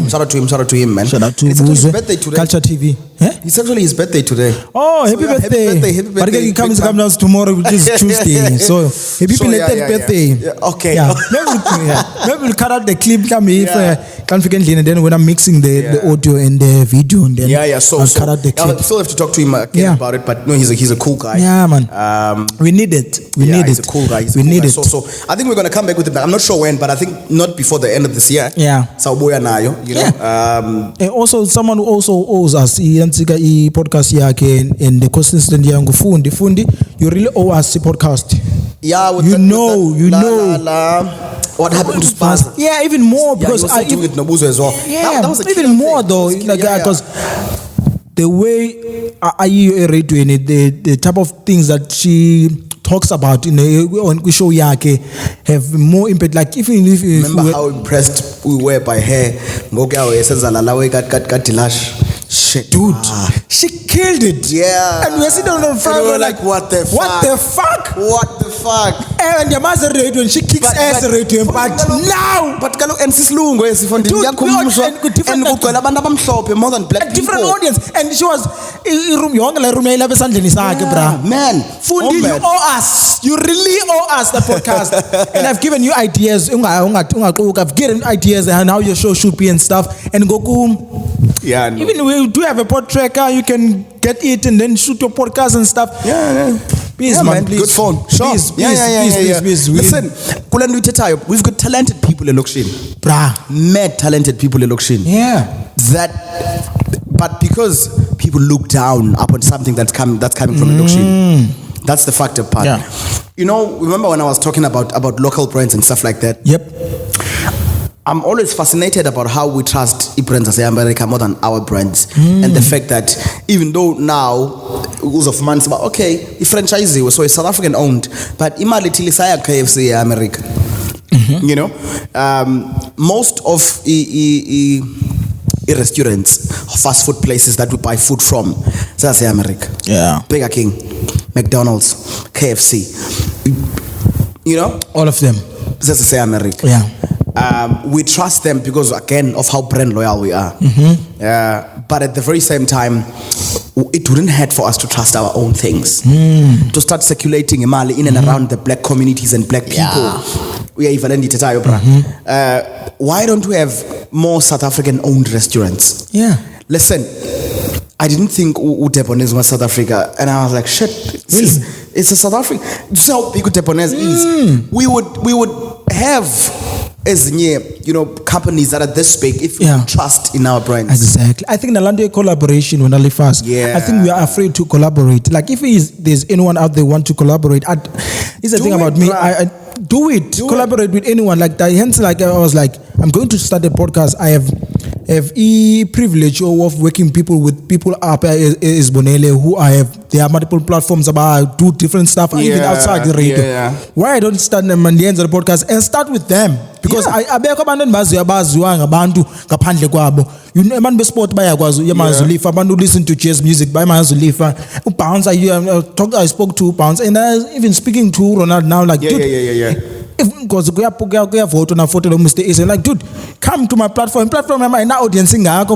S2: Shout out to him, man.
S1: Shout out to
S2: it's actually his
S1: Ubuza.
S2: birthday today.
S1: Culture TV.
S2: It's actually his birthday today.
S1: Oh, happy birthday.
S2: Happy birthday.
S1: But again, he comes down tomorrow, which is Tuesday. So happy belated birthday.
S2: Yeah. Okay.
S1: Yeah. Maybe we'll cut out the clip confidently, and then when I'm mixing the audio and the video, and then
S2: So
S1: I'll cut out the clip.
S2: I still have to talk to him again about it, but no, he's a cool guy.
S1: Yeah, man. We need it. We need
S2: he's
S1: it.
S2: a cool guy.
S1: We need it.
S2: So I think we're gonna come back with it. I'm not sure when, but I think not before the end of this year.
S1: Yeah.
S2: So
S1: And also, someone who also owes us a podcast and the consistent Fundi. You really owe us a podcast.
S2: Yeah.
S1: You know.
S2: What happened to Spaz?
S1: Yeah, even more because
S2: I doing it Nobuzo as well.
S1: Yeah,
S2: that was a
S1: even more
S2: thing.
S1: though, because the way I read the type of things that she talks about on show yake have more impact. Like even if
S2: remember how impressed we were by her. Shit,
S1: dude, she killed it.
S2: Yeah,
S1: and we were sitting on the front,
S2: we were like, what the fuck?
S1: And your mother radio, and she kicks ass radio, but now,
S2: and sisilungu esifundi yakhumsho and more than black people.
S1: Different audience, and she was room
S2: man.
S1: Fundi, you owe us. You really owe us the podcast. And I've given you ideas. I've given ideas on how your show should be and stuff. And Goku.
S2: Yeah. No.
S1: Even we do have a pod tracker. You can get it and then shoot your podcast and stuff.
S2: Yeah.
S1: Please, man. Please.
S2: Good phone. Sure.
S1: Please.
S2: Listen, we've got talented people in Lokshin. Mad talented people in Lokshin.
S1: Yeah.
S2: But because people look down upon something that's coming from Lokshin. That's the factor part.
S1: Yeah.
S2: Remember when I was talking about local brands and stuff like that?
S1: Yep.
S2: I'm always fascinated about how we trust brands as America more than our brands. And the fact that even though now of months about a franchise so it's South African owned, but imali tilisaya KFC America. Most of restaurants, fast food places that we buy food from, that's America.
S1: Yeah.
S2: Burger King, McDonald's, KFC.
S1: All of them.
S2: That's America.
S1: Yeah.
S2: we trust them because, again, of how brand loyal we are. But at the very same time, it wouldn't hurt for us to trust our own things. To start circulating imali in and around the black communities and black people. Why don't we have more South African owned restaurants?
S1: Yeah.
S2: Listen, I didn't think Uteponese was South Africa, and I was like, shit, it's a South Africa. You see how big Uteponese is? We would have as companies that are this big if we trust in our brands.
S1: Exactly. I think Nalanda collaboration with Lifaaz.
S2: Yeah.
S1: I think we are afraid to collaborate. Like if there's anyone out there want to collaborate, it's the thing about me. I do it. Collaborate with anyone. Like that. Hence, like I was like, I'm going to start a podcast. I have a privilege of working with people up in Zibonele who there are multiple platforms about do different stuff even outside the radio. Why I don't start them and the end of the podcast and start with them? Because abekho abantu endibaziwa ngabantu ngaphandle kwabo. Abantu besport bayakwazi yamazi Lifa, abantu listen to jazz music bayamazi Lifa. Bounce I spoke to Bounce and even speaking to Ronald now like dude. Because kuyavote na photo lo Mr. Is like dude, come to my platform yami na audience ngakho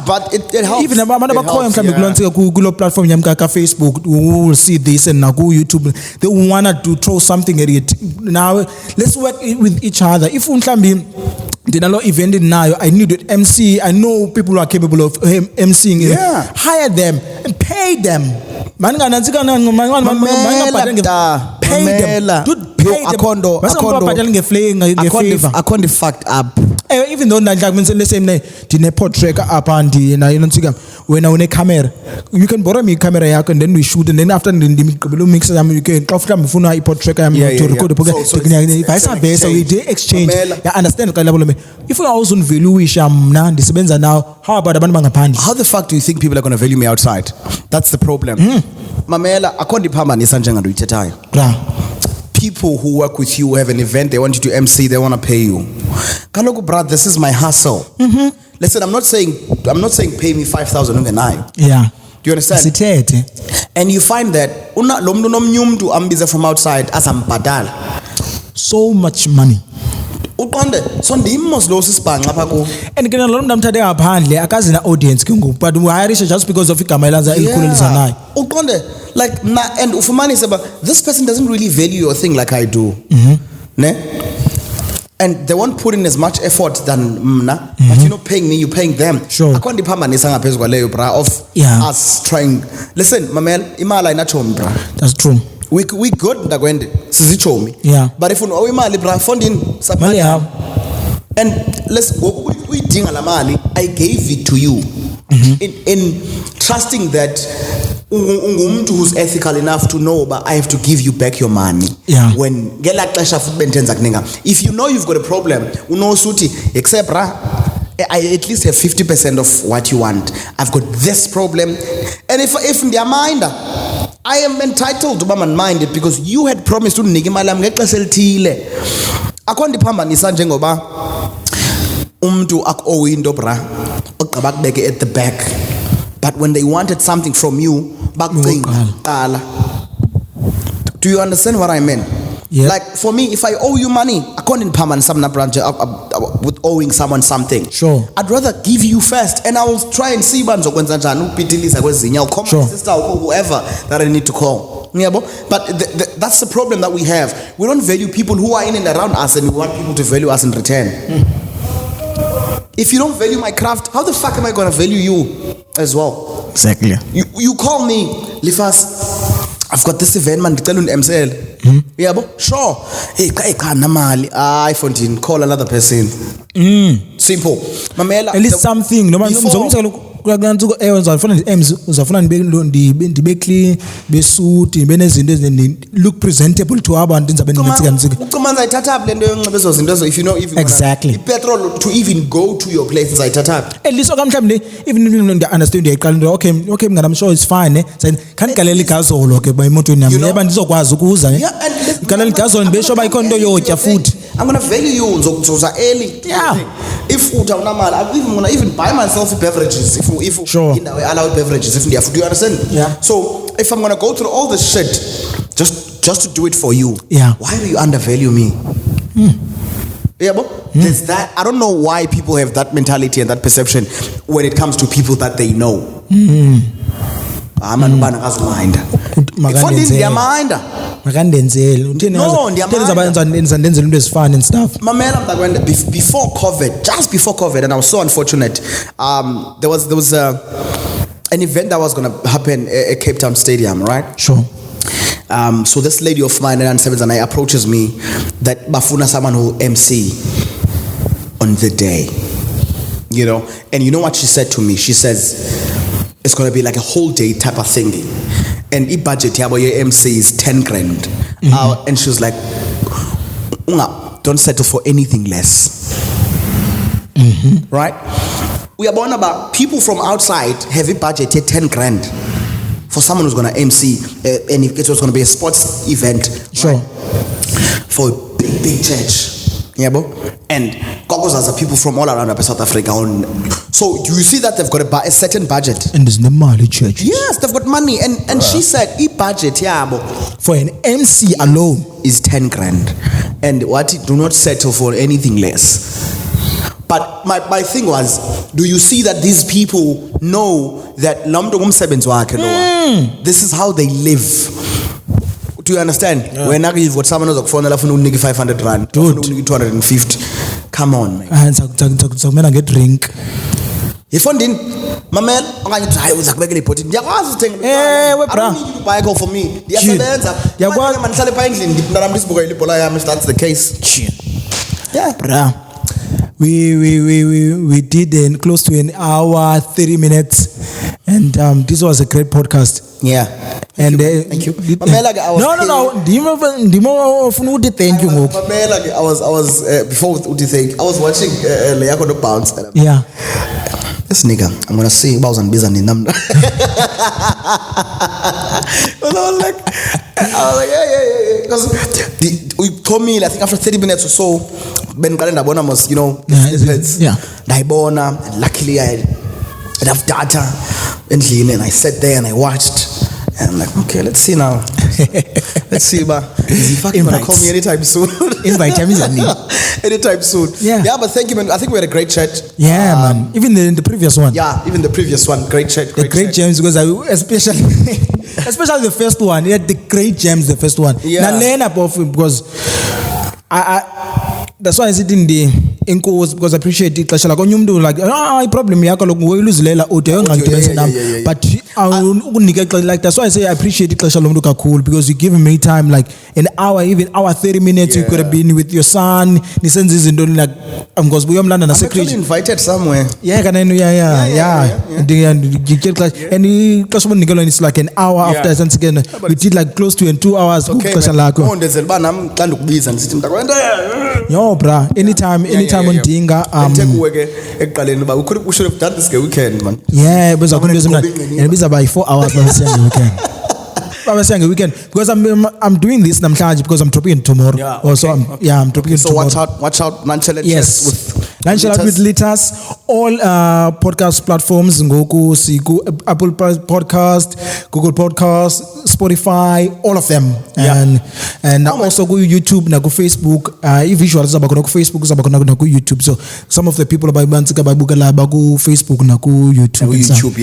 S2: but it helps.
S1: Even abantu abakhoya mhlambe kulonke kulo platform yami ka Facebook who will see this and na ku YouTube they want to throw something at it. Now let's work with each other. If mhlambe dinalo event nayo I need an MC, I know people who are capable of MCing. Hire them and pay them. Pay them. Dude,
S2: Akondo fucked up.
S1: Even though let's say dine portrait up and when I own a camera, you can borrow me camera and then we shoot and then after the mix you can portrait to record the vice versa we exchange. Understand if we also value now how about
S2: how the fuck do you think people are going to value me outside? That's the problem. Mamela akondi phamba nisanje nganduyithethayo. People who work with you, who have an event, they want you to MC, they want to pay you. Kaloku, brother, this is my hustle. Listen, I'm not saying pay me 5,000 ungenai.
S1: Yeah.
S2: Do you understand? And you find that from outside as
S1: so much money.
S2: So ndimos lo sisibhanqa pha ku.
S1: And ke lo mntu amthathe ngaphandle akazi na audience ke ngoku but we hire just because of igama elanza elikhulelisa nayo.
S2: Uqonde like and ufumanise ba this person doesn't really value your thing like I do. Ne? And they won't put in as much effort than mna, but you're not paying me, you're paying them.
S1: Sure.
S2: Akondi phambanisa ngaphezu kwaleyo bra of us trying. Listen, mamela imali ayinachomi bra.
S1: That's true.
S2: We good ndakwende sizichomi.
S1: Yeah.
S2: But if uno imali bra funding supply and let's go we dinga la mali I gave it to you in trusting that ungumuntu who's ethical enough to know but I have to give you back your money.
S1: Yeah.
S2: When ngela xesha futhi bentenza kuninga if you know you've got a problem uno suthi except I at least have 50% of what you want. I've got this problem and if in their mind I am entitled to mind it because you had promised to nike imali yami ngexesha elithile. Akho ndiphambanisa njengoba umntu akuowe into bra ogqiba kubeke at the back but when they wanted something from you bakuqala. Do you understand what I mean?
S1: Yeah.
S2: Like for me, if I owe you money, I can't implement some branch with owing someone something.
S1: Sure.
S2: I'd rather give you first, and I will try and see banzo kwenza njani upitiliza kwezinye. I'll call my sister, I'll call whoever that I need to call. But that's the problem that we have. We don't value people who are in and around us, and we want people to value us in return. If you don't value my craft, how the fuck am I going to value you as well?
S1: Exactly.
S2: You call me, Lithaaz, I've got this event, man, tell you MCL. Yeah, but sure. Hey, Fontin, call another person. Simple. Mamela,
S1: at least something. No man, look presentable to our exactly.
S2: Petrol to even go to your place
S1: at least even understand okay, I'm sure it's fine. Can't by moto nyami ndizokwazi ukuza
S2: I'm going to value you early.
S1: Yeah.
S2: If I'm going to even buy myself beverages if
S1: sure.
S2: Allowed beverages do you understand?
S1: Yeah.
S2: So if I'm going to go through all this shit just to do it for you,
S1: yeah,
S2: why do you undervalue me? Yeah, but There's that. I don't know why people have that mentality and that perception when it comes to people that they know.
S1: Makandenzele uthini ndenzele into ezifana and stuff.
S2: Mamela before COVID, just before COVID, and I was so unfortunate. There was an event that was going to happen at Cape Town Stadium, right?
S1: Sure.
S2: So this lady of mine, and approaches me that bafuna someone who MC on the day, you know. And you know what she said to me? She says it's going to be like a whole day type of thing, and the budget your MC is 10 grand. And she was like, don't settle for anything less. Right? We are born about people from outside have a budget at 10 grand for someone who's going to MC, and it was going to be a sports event.
S1: Sure.
S2: Right? For a big church. Yeah, bro. And Gogos are people from all around South Africa. So do you see that they've got a certain budget?
S1: And there's no money churches.
S2: Yes, they've got money. And she said, budget, yeah, bro,
S1: for an MC alone
S2: is 10 grand. And do not settle for anything less. But my thing was, do you see that these people know that this is how they live? Do you understand? When you've got someone who's phone 500 rand, 250. Come on, man.
S1: And I get drink.
S2: If one didn't, my man, I'm going to try with a put it. I don't need you to buy a call for me. That's the case.
S1: Yeah, bruh. We did close to an hour, 30 minutes, and this was a great podcast.
S2: Yeah.
S1: And
S2: thank you.
S1: No. Thank you.
S2: I was before Uti thank. I was watching Leako the Bounce.
S1: Yeah.
S2: This nigga, I'm gonna see Bounce and Bizan in them. I was like, yeah. Because we told me, I think after 30 minutes or so, Ben Kalenda Bonamos, you know, Daibona, and luckily I had enough data, and I sat there and I watched. And I'm like, okay, let's see now. Let's see, but is he fucking gonna call me anytime soon?
S1: Invite him,
S2: anytime soon. Yeah, but thank you, man. I think we had a great chat.
S1: Yeah, man. Even the previous one.
S2: Yeah, even the previous one. Great chat.
S1: Great gems, because especially the first one. Yeah, the great gems, the first one.
S2: Yeah.
S1: Because that's why I sit in the incourse, because I appreciate it. Like problem but that's why I say I appreciate it. Cool, because you give me time, like an hour, even hour 30 minutes. You could have been with your son. I'm
S2: actually invited somewhere.
S1: And it's like an hour after. We did like close to 2 hours.
S2: Okay,
S1: Yo, bruh. Anytime on Dinga.
S2: We should have done this weekend, man.
S1: Yeah, but it's about 4 hours weekend. Because I'm doing this because I'm dropping tomorrow. I'm dropping tomorrow.
S2: So watch out, Nonchalant.
S1: Yes, Nonchalant with Lithaaz. All podcast platforms, Ngoku, Apple Podcast, Google Podcast, Spotify, all of them. And also go YouTube, go Facebook. If visuals about Facebook, go YouTube. So some of the people about Bansika Babukala go Facebook, go YouTube.
S2: YouTube,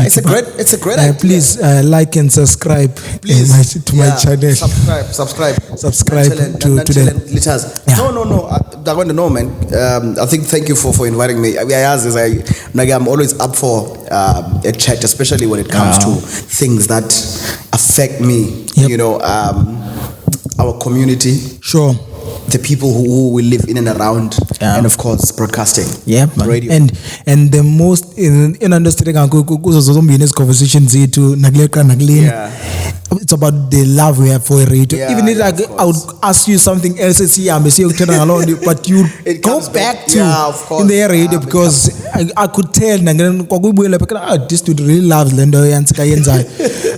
S2: it's a great idea.
S1: Please like and subscribe to my channel.
S2: Subscribe
S1: to them.
S2: Lithaaz. No. I want to know, man. I think thank you for inviting me. I'm always up for a chat, especially when it comes to things that affect me. You know, our community.
S1: Sure.
S2: The people who we live in and around, and of course broadcasting, radio,
S1: and the most in understanding conversations it's about the love we have for radio. Even if I would ask you something else, but you go back to in the radio, because I could tell this dude really loves Lendo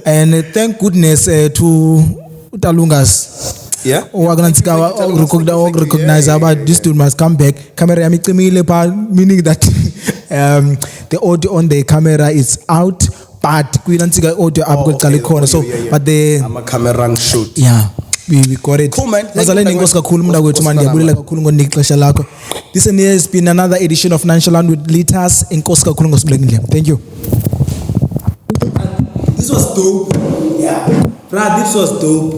S1: and thank goodness to Utalungas. Recognize about this dude must come back. Meaning that the audio on the camera is out, but we don't see audio up. So, but the
S2: I'm a camera shoot.
S1: we got it.
S2: Cool, man. Thank
S1: Mazaleni
S2: you,
S1: inkosi
S2: man.
S1: kakhulu mntakwethu man, ndiyabulela kakhulu ngokunika ixesha lakho. This has been another edition of Nonchalant with Lithaaz. Inkosi kakhulu ngosibuleka indlela. Thank you.
S4: This was dope. Yeah. Brad, this was dope.